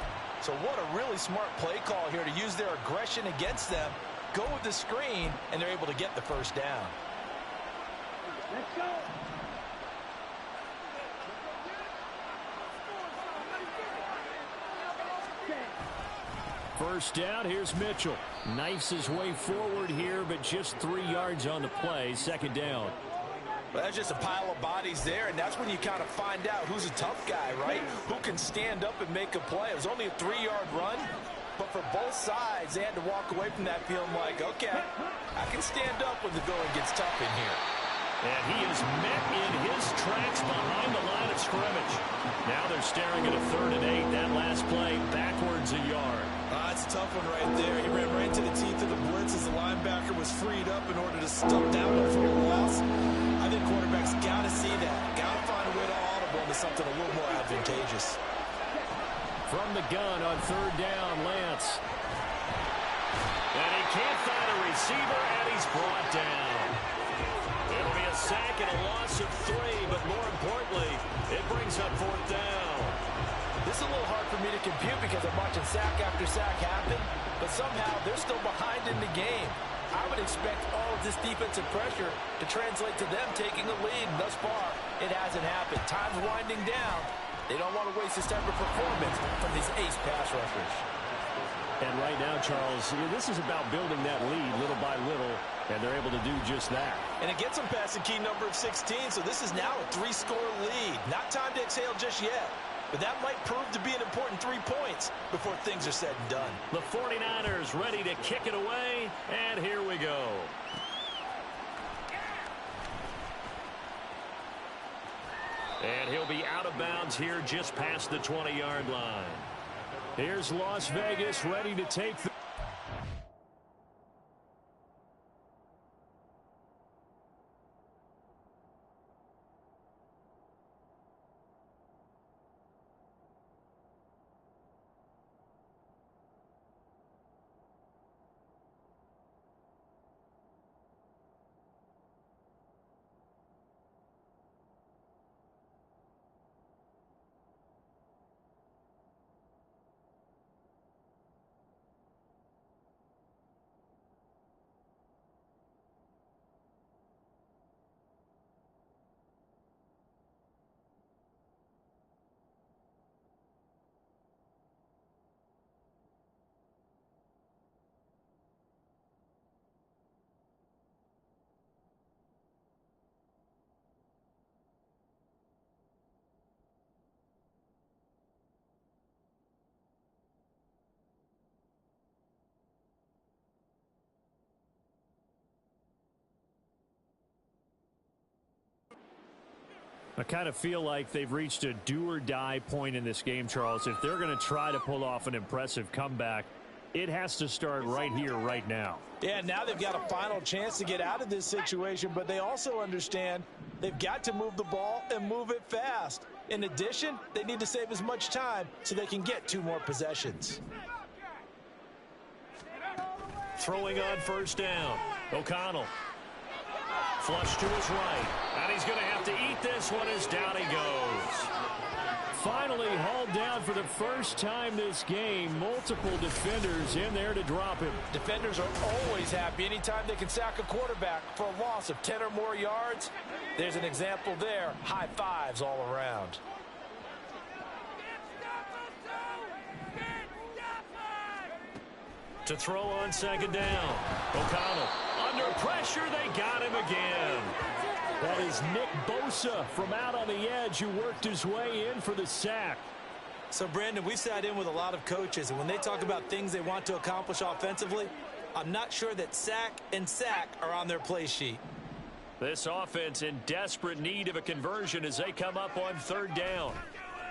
So what a really smart play call here to use their aggression against them, go with the screen, and they're able to get the first down. Let's go. First down, here's Mitchell. Knifes his way forward here, but just 3 yards on the play. 2nd down. Well, that's just a pile of bodies there, and that's when you kind of find out who's a tough guy, right? Who can stand up and make a play. It was only a 3-yard run, but for both sides, they had to walk away from that feeling like, okay, I can stand up when the going gets tough in here. And he is met in his tracks behind the line of scrimmage. Now they're staring at a 3rd and 8. That last play backwards a yard. That's a tough one right there. He ran right into the teeth of the blitz as the linebacker was freed up in order to stop that one for a loss. I think quarterbacks got to see that. Got to find a way to audible into something a little more advantageous. From the gun on 3rd down, Lance. And he can't find a receiver, and he's brought down. It'll be a sack and a loss of 3, but more importantly, it brings up 4th down. This is a little hard for me to compute because I'm watching sack after sack happen, but somehow they're still behind in the game. I would expect all of this defensive pressure to translate to them taking the lead. And thus far, it hasn't happened. Time's winding down. They don't want to waste this type of performance from these ace pass rushers. And right now, Charles, this is about building that lead little by little, and they're able to do just that. And it gets them past the key number of 16, so this is now a 3-score lead. Not time to exhale just yet, but that might prove to be an important 3 points before things are said and done. The 49ers ready to kick it away, and here we go. And he'll be out of bounds here just past the 20-yard line. Here's Las Vegas ready to take the... I kind of feel like they've reached a do-or-die point in this game, Charles. If they're going to try to pull off an impressive comeback, it has to start right here, right now. Yeah, now they've got a final chance to get out of this situation, but they also understand they've got to move the ball and move it fast. In addition, they need to save as much time so they can get 2 more possessions. Throwing on first down. O'Connell. Flush to his right. And he's going to have to eat this one as down he goes. Finally hauled down for the first time this game. Multiple defenders in there to drop him. Defenders are always happy anytime they can sack a quarterback for a loss of 10 or more yards. There's an example there. High fives all around. To throw on second down. O'Connell. Under pressure, they got him again. That is Nick Bosa from out on the edge who worked his way in for the sack. So, Brandon, we've sat in with a lot of coaches, and when they talk about things they want to accomplish offensively, I'm not sure that sack and sack are on their play sheet. This offense in desperate need of a conversion as they come up on third down.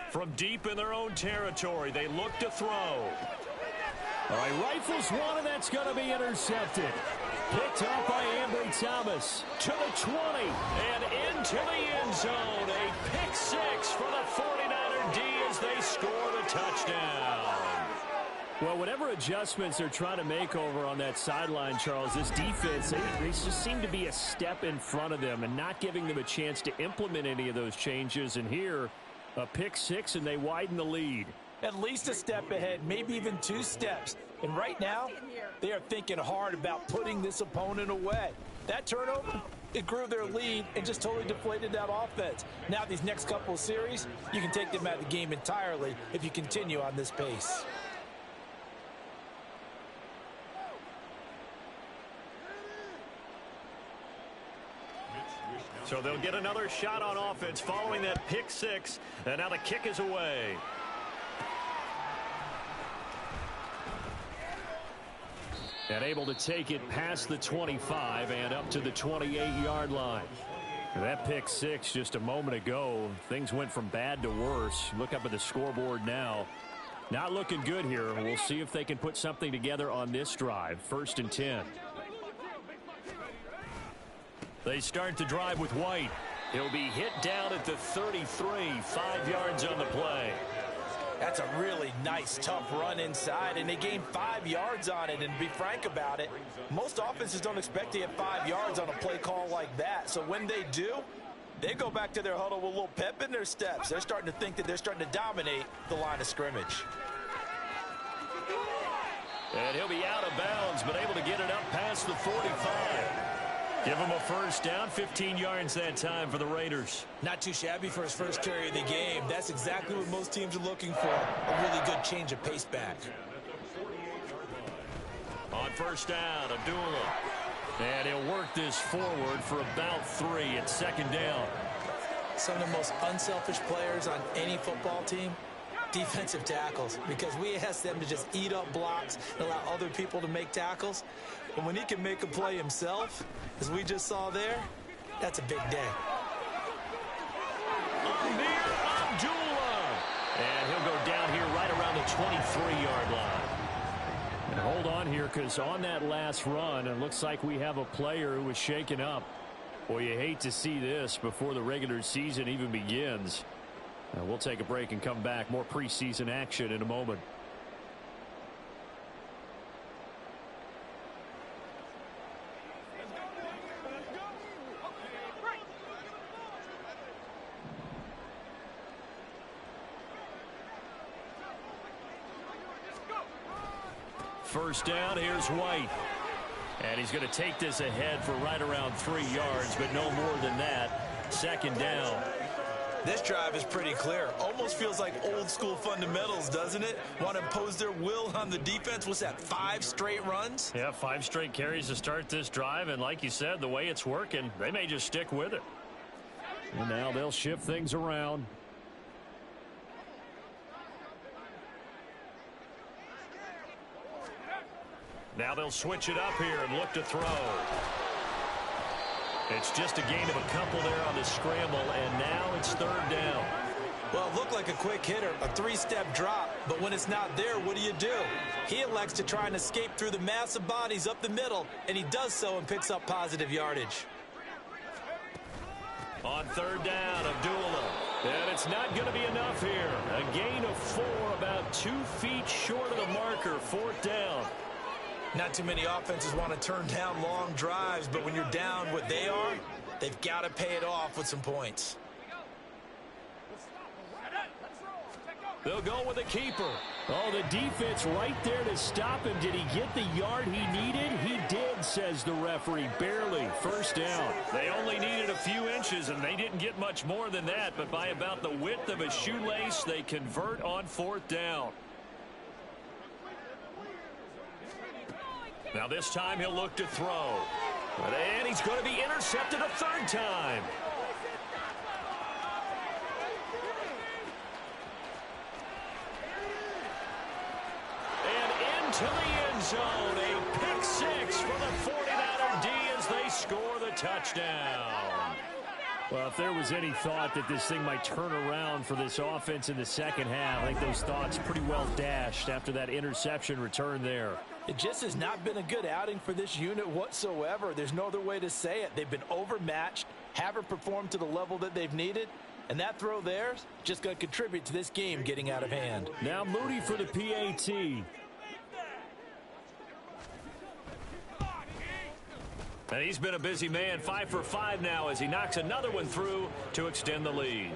From deep in their own territory, they look to throw. All right, rifles one, and that's going to be intercepted. Picked up by Ambry Thomas to the 20. And into the end zone. A pick six for the 49er D as they score the touchdown. Well, whatever adjustments they're trying to make over on that sideline, Charles, this defense, they just seem to be a step in front of them and not giving them a chance to implement any of those changes. And here, a pick six, and they widen the lead. At least a step ahead, maybe even 2 steps. And right now, they are thinking hard about putting this opponent away. That turnover, it grew their lead and just totally deflated that offense. Now these next couple of series, you can take them out of the game entirely if you continue on this pace. So they'll get another shot on offense following that pick six. And now the kick is away. And able to take it past the 25 and up to the 28-yard line. And that pick six just a moment ago, things went from bad to worse. Look up at the scoreboard now. Not looking good here. We'll see if they can put something together on this drive. 1st and 10. They start the drive with White. He'll be hit down at the 33, 5 yards on the play. That's a really nice, tough run inside, and they gained 5 yards on it. And to be frank about it, most offenses don't expect to get 5 yards on a play call like that. So when they do, they go back to their huddle with a little pep in their steps. They're starting to think that they're starting to dominate the line of scrimmage. And he'll be out of bounds, but able to get it up past the 45. Give him a first down, 15 yards that time for the Raiders. Not too shabby for his first carry of the game. That's exactly what most teams are looking for, a really good change of pace back. On first down, Abdullah. And he'll work this forward for about 3 at second down. Some of the most unselfish players on any football team, defensive tackles, because we ask them to just eat up blocks and allow other people to make tackles. But when he can make a play himself, as we just saw there, that's a big day. Amir Abdullah. And he'll go down here right around the 23-yard line. And hold on here, because on that last run, it looks like we have a player who was shaken up. Boy, you hate to see this before the regular season even begins. We'll take a break and come back. More preseason action in a moment. First down, here's White. And he's going to take this ahead for right around 3 yards, but no more than that. Second down. This drive is pretty clear. Almost feels like old school fundamentals, doesn't it? Want to impose their will on the defense. What's that, 5 straight runs? Yeah, 5 straight carries to start this drive. And like you said, the way it's working, they may just stick with it. And now they'll shift things around. Now they'll switch it up here and look to throw. It's just a gain of a couple there on the scramble, and now it's third down. Well, it looked like a quick hitter, a 3-step drop, but when it's not there, what do? He elects to try and escape through the massive bodies up the middle, and he does so and picks up positive yardage. On third down, Abdullah. And it's not going to be enough here. A gain of 4, about 2 feet short of the marker, fourth down. Not too many offenses want to turn down long drives, but when you're down what they are, they've got to pay it off with some points. They'll go with a keeper. Oh, the defense right there to stop him. Did he get the yard he needed? He did, says the referee. Barely. First down. They only needed a few inches, and they didn't get much more than that, but by about the width of a shoelace, they convert on fourth down. Now this time he'll look to throw. And he's going to be intercepted a third time. And into the end zone. A pick 6 for the 49er D as they score the touchdown. Well, if there was any thought that this thing might turn around for this offense in the second half, I think those thoughts pretty well dashed after that interception return there. It just has not been a good outing for this unit whatsoever. There's no other way to say it. They've been overmatched, haven't performed to the level that they've needed, and that throw there is just going to contribute to this game getting out of hand. Now Moody for the PAT. And he's been a busy man, 5 for 5 now as he knocks another one through to extend the lead.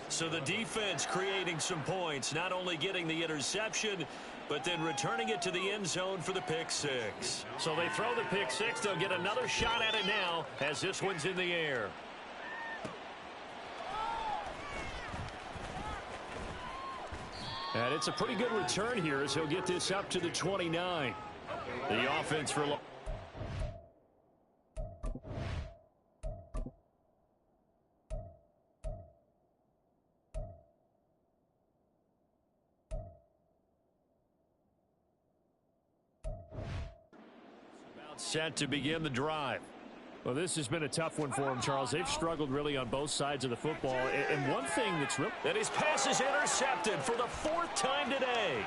So the defense creating some points, not only getting the interception, but then returning it to the end zone for the pick 6. So they throw the pick 6. They'll get another shot at it now as this one's in the air. And it's a pretty good return here as he'll get this up to the 29. The offense for... Set to begin the drive. Well, this has been a tough one for them, Charles. They've struggled really on both sides of the football. And one thing that's real... And his pass is intercepted for the 4th time today.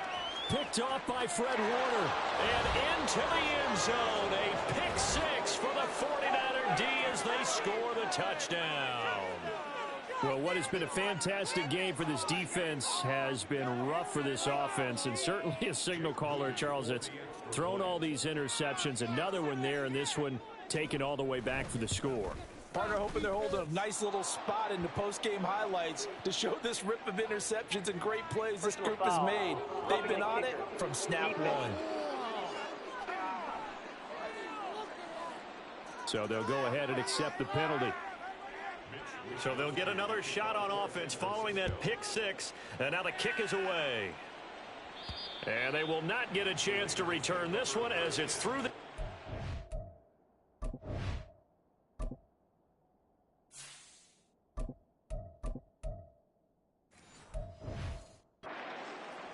Picked off by Fred Warner. And into the end zone. A pick 6 for the 49er D as they score the touchdown. Well, what has been a fantastic game for this defense has been rough for this offense, and certainly a signal caller, Charles, that's thrown all these interceptions. Another one there, and this one taken all the way back for the score. Partner hoping they're holding a nice little spot in the post-game highlights to show this rip of interceptions and great plays this group has made. They've been on it from snap one. So they'll go ahead and accept the penalty. So they'll get another shot on offense following that pick six. And now the kick is away. And they will not get a chance to return this one as it's through the...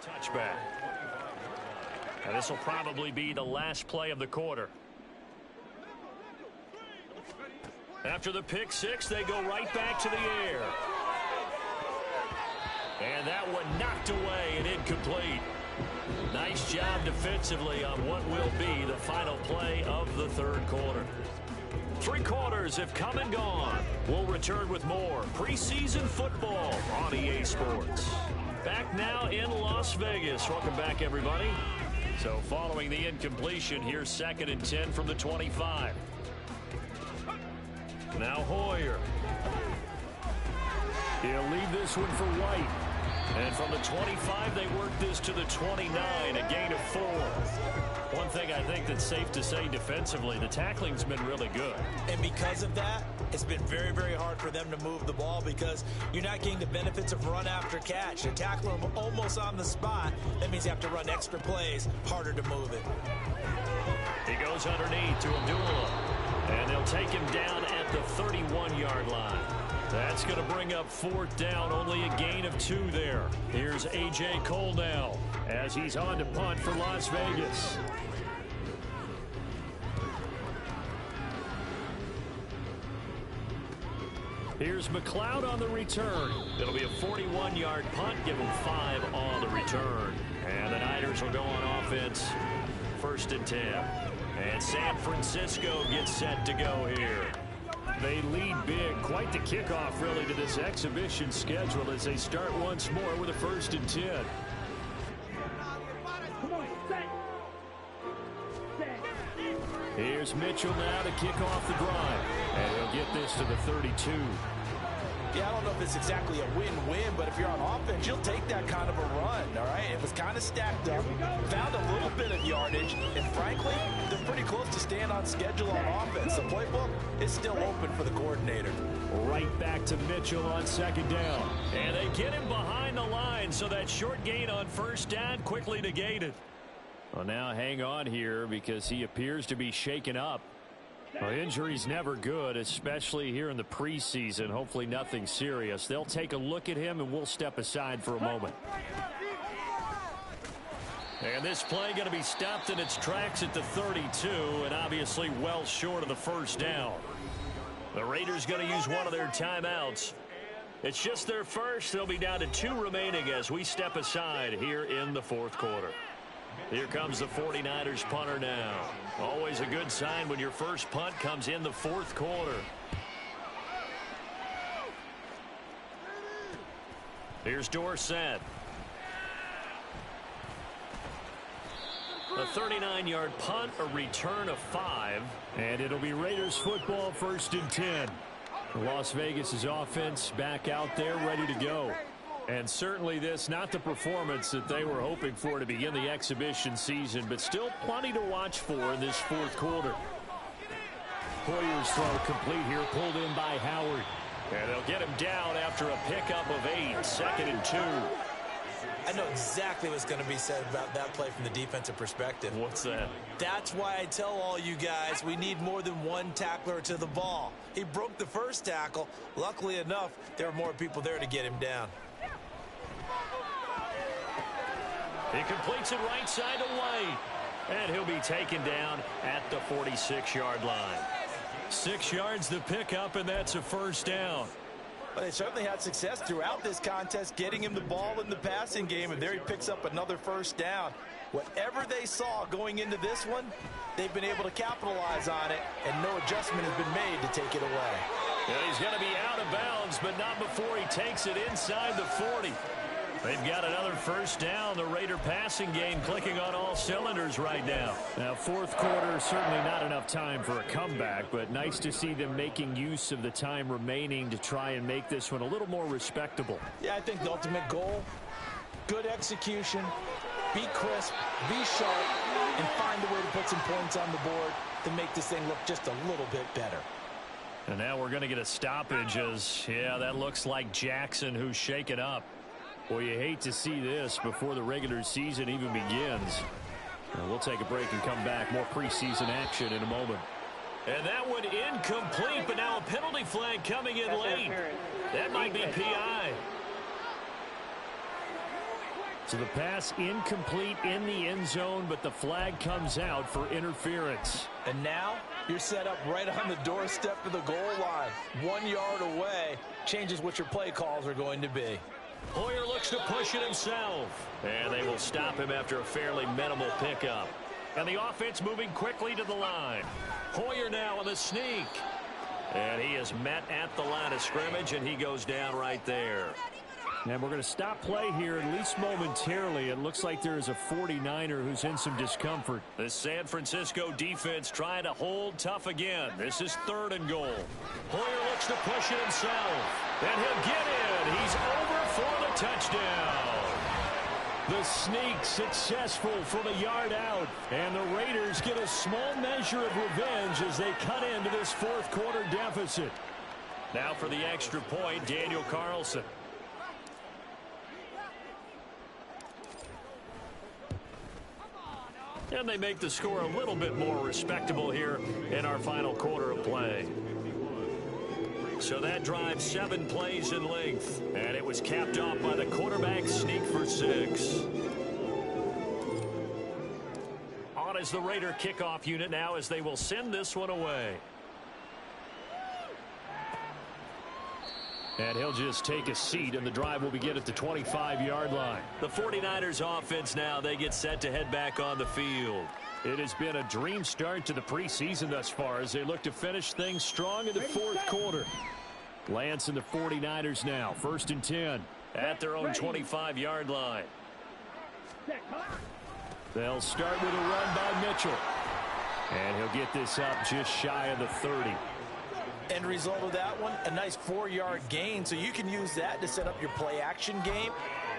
touchback. And this will probably be the last play of the quarter. After the pick six, they go right back to the air. And that one knocked away and incomplete. Nice job defensively on what will be the final play of the third quarter. 3 quarters have come and gone. We'll return with more preseason football on EA Sports. Back now in Las Vegas. Welcome back, everybody. So following the incompletion, here's 2nd and 10 from the 25. Now Hoyer. He'll leave this one for White. And from the 25, they work this to the 29, a gain of 4. One thing I think that's safe to say defensively, the tackling's been really good. And because of that, it's been very, very hard for them to move the ball because you're not getting the benefits of run after catch. They're tackling them almost on the spot. That means you have to run extra plays, harder to move it. He goes underneath to Abdullah. And they'll take him down at the 31-yard line. That's going to bring up 4th down, only a gain of 2 there. Here's A.J. Cole now as he's on to punt for Las Vegas. Here's McLeod on the return. It'll be a 41-yard punt, give him 5 on the return. And the Niners will go on offense, 1st and 10. And San Francisco gets set to go here. They lead big. Quite the kickoff, really, to this exhibition schedule as they start once more with a 1st and 10. Here's Mitchell now to kick off the drive. And he'll get this to the 32. Yeah, I don't know if it's exactly a win-win, but if you're on offense, you'll take that kind of a run, all right? It was kind of stacked up, found a little bit of yardage, and frankly, they're pretty close to staying on schedule on offense. The playbook is still open for the coordinator. Right back to Mitchell on 2nd down. And they get him behind the line, so that short gain on 1st down quickly negated. Well, now hang on here because he appears to be shaken up. Well, injury's never good, especially here in the preseason. Hopefully nothing serious. They'll take a look at him, and we'll step aside for a moment. And this play going to be stopped in its tracks at the 32, and obviously well short of the 1st down. The Raiders going to use one of their timeouts. It's just their first. They'll be down to 2 remaining as we step aside here in the 4th quarter. Here comes the 49ers punter now. Always a good sign when your first punt comes in the 4th quarter. Here's Dorsett. A 39-yard punt, a return of 5. And it'll be Raiders football, 1st and 10. Las Vegas' offense back out there ready to go. And certainly this, not the performance that they were hoping for to begin the exhibition season, but still plenty to watch for in this 4th quarter. Hoyer's throw complete here, pulled in by Howard. And they'll get him down after a pickup of 8, 2nd and 2. I know exactly what's going to be said about that play from the defensive perspective. What's that? That's why I tell all you guys we need more than one tackler to the ball. He broke the first tackle. Luckily enough, there were more people there to get him down. He completes it right side to White. And he'll be taken down at the 46-yard line. 6 yards the pickup, and that's a 1st down. But they certainly had success throughout this contest, getting him the ball in the passing game, and there he picks up another 1st down. Whatever they saw going into this one, they've been able to capitalize on it, and no adjustment has been made to take it away. And he's going to be out of bounds, but not before he takes it inside the 40. They've got another first down. The Raider passing game clicking on all cylinders right now. Now, fourth quarter, certainly not enough time for a comeback, but nice to see them making use of the time remaining to try and make this one a little more respectable. Yeah, I think the ultimate goal, good execution, be crisp, be sharp, and find a way to put some points on the board to make this thing look just a little bit better. And now we're going to get a stoppage as, yeah, that looks like Jackson who's shaken up. Well, you hate to see this before the regular season even begins. Well, we'll take a break and come back. More preseason action in a moment. And that one incomplete, but now a penalty flag coming in late. That might be PI. So the pass incomplete in the end zone, but the flag comes out for interference. And now you're set up right on the doorstep of the goal line. 1 yard away changes what your play calls are going to be. Hoyer looks to push it himself. And they will stop him after a fairly minimal pickup. And the offense moving quickly to the line. Hoyer now on the sneak. And he is met at the line of scrimmage, and he goes down right there. And we're going to stop play here, at least momentarily. It looks like there is a 49er who's in some discomfort. The San Francisco defense trying to hold tough again. This is 3rd and goal. Hoyer looks to push it himself. And he'll get in. He's over for the touchdown. The sneak successful from a yard out. And the Raiders get a small measure of revenge as they cut into this fourth quarter deficit. Now for the extra point, Daniel Carlson. And they make the score a little bit more respectable here in our final quarter of play. So that drive 7 plays in length. And it was capped off by the quarterback sneak for 6. On is the Raider kickoff unit now as they will send this one away. And he'll just take a seat, and the drive will begin at the 25-yard line. The 49ers offense now, they get set to head back on the field. It has been a dream start to the preseason thus far as they look to finish things strong in the fourth quarter. Lance and the 49ers now, 1st and 10. At their own 25-yard line. They'll start with a run by Mitchell. And he'll get this up just shy of the 30. End result of that one, a nice 4-yard gain, so you can use that to set up your play-action game,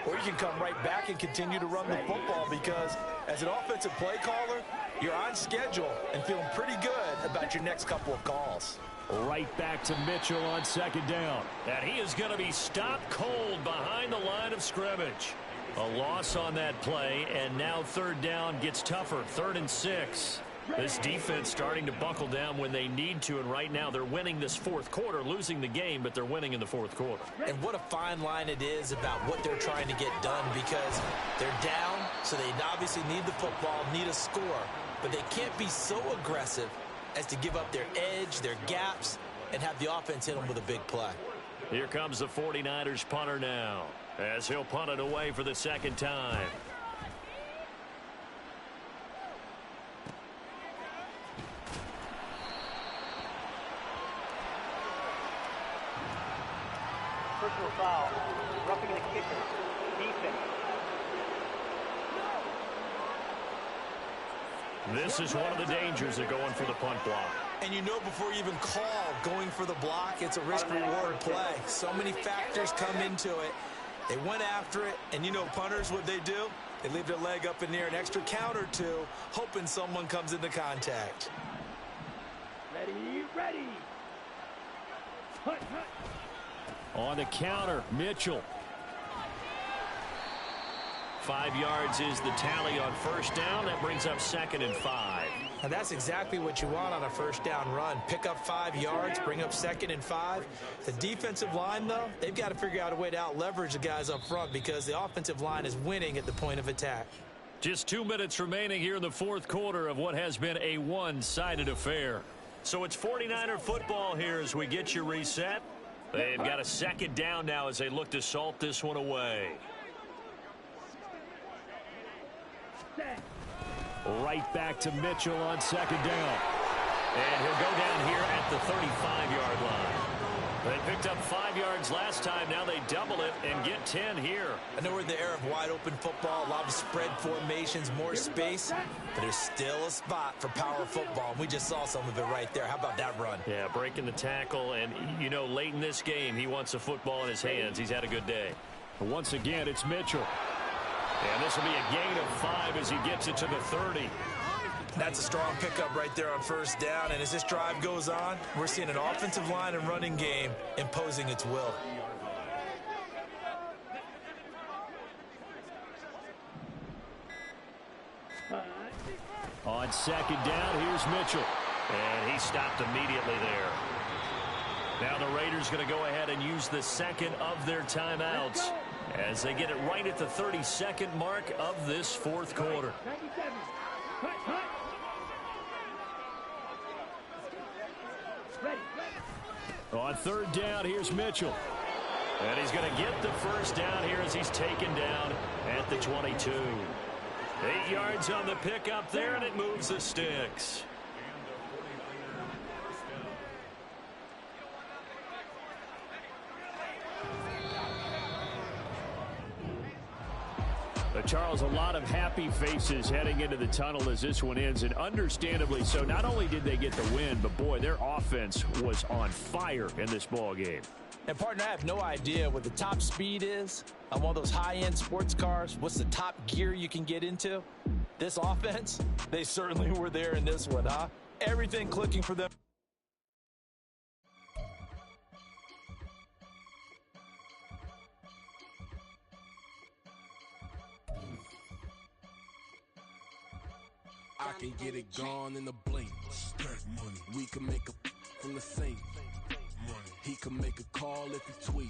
or you can come right back and continue to run the football because as an offensive play caller, you're on schedule and feeling pretty good about your next couple of calls. Right back to Mitchell on 2nd down. And he is going to be stopped cold behind the line of scrimmage. A loss on that play, and now 3rd down gets tougher, 3rd and 6. This defense starting to buckle down when they need to, and right now they're winning this fourth quarter, losing the game, but they're winning in the fourth quarter. And what a fine line it is about what they're trying to get done because they're down, so they obviously need the football, need a score, but they can't be so aggressive as to give up their edge, their gaps, and have the offense hit them with a big play. Here comes the 49ers punter now as he'll punt it away for the 2nd time. Personal foul. Roughing the kicker. Defense. This is one of the dangers of going for the punt block. And you know before you even call going for the block, it's a risk-reward play. So many factors come into it. They went after it, and you know punters, what they do? They leave their leg up in the air an extra count or two, hoping someone comes into contact. Ready. Hunt. On the counter, Mitchell. 5 yards is the tally on 1st down. That brings up 2nd and 5. And that's exactly what you want on a 1st down run. Pick up 5 yards, bring up 2nd and 5. The defensive line, though, they've got to figure out a way to out-leverage the guys up front because the offensive line is winning at the point of attack. Just 2 minutes remaining here in the fourth quarter of what has been a one-sided affair. So it's 49er football here as we get you reset. They've got a 2nd down now as they look to salt this one away. Right back to Mitchell on 2nd down. And he'll go down here at the 35-yard line. They picked up 5 yards last time. Now they double it and get 10 here. I know we're in the era of wide-open football, a lot of spread formations, more space, but there's still a spot for power football, and we just saw some of it right there. How about that run? Yeah, breaking the tackle, and, you know, late in this game, he wants the football in his hands. He's had a good day. Once again, it's Mitchell. And this will be a gain of 5 as he gets it to the 30. That's a strong pickup right there on first down, and as this drive goes on, we're seeing an offensive line and running game imposing its will. On second down, here's Mitchell. And he stopped immediately there. Now the Raiders going to go ahead and use the second of their timeouts as they get it right at the 32nd mark of this fourth quarter. On third down, here's Mitchell. And he's going to get the first down here as he's taken down at the 22. 8 yards on the pickup there, and it moves the sticks. Charles, a lot of happy faces heading into the tunnel as this one ends, and understandably so. Not only did they get the win, but, boy, their offense was on fire in this ball game. And, partner, I have no idea what the top speed is on one of those high-end sports cars. What's the top gear you can get into? This offense, they certainly were there in this one, huh? Everything clicking for them. I can get it gone in a blink. Stack money. We can make a from the sink. Money. He can make a call if he tweet.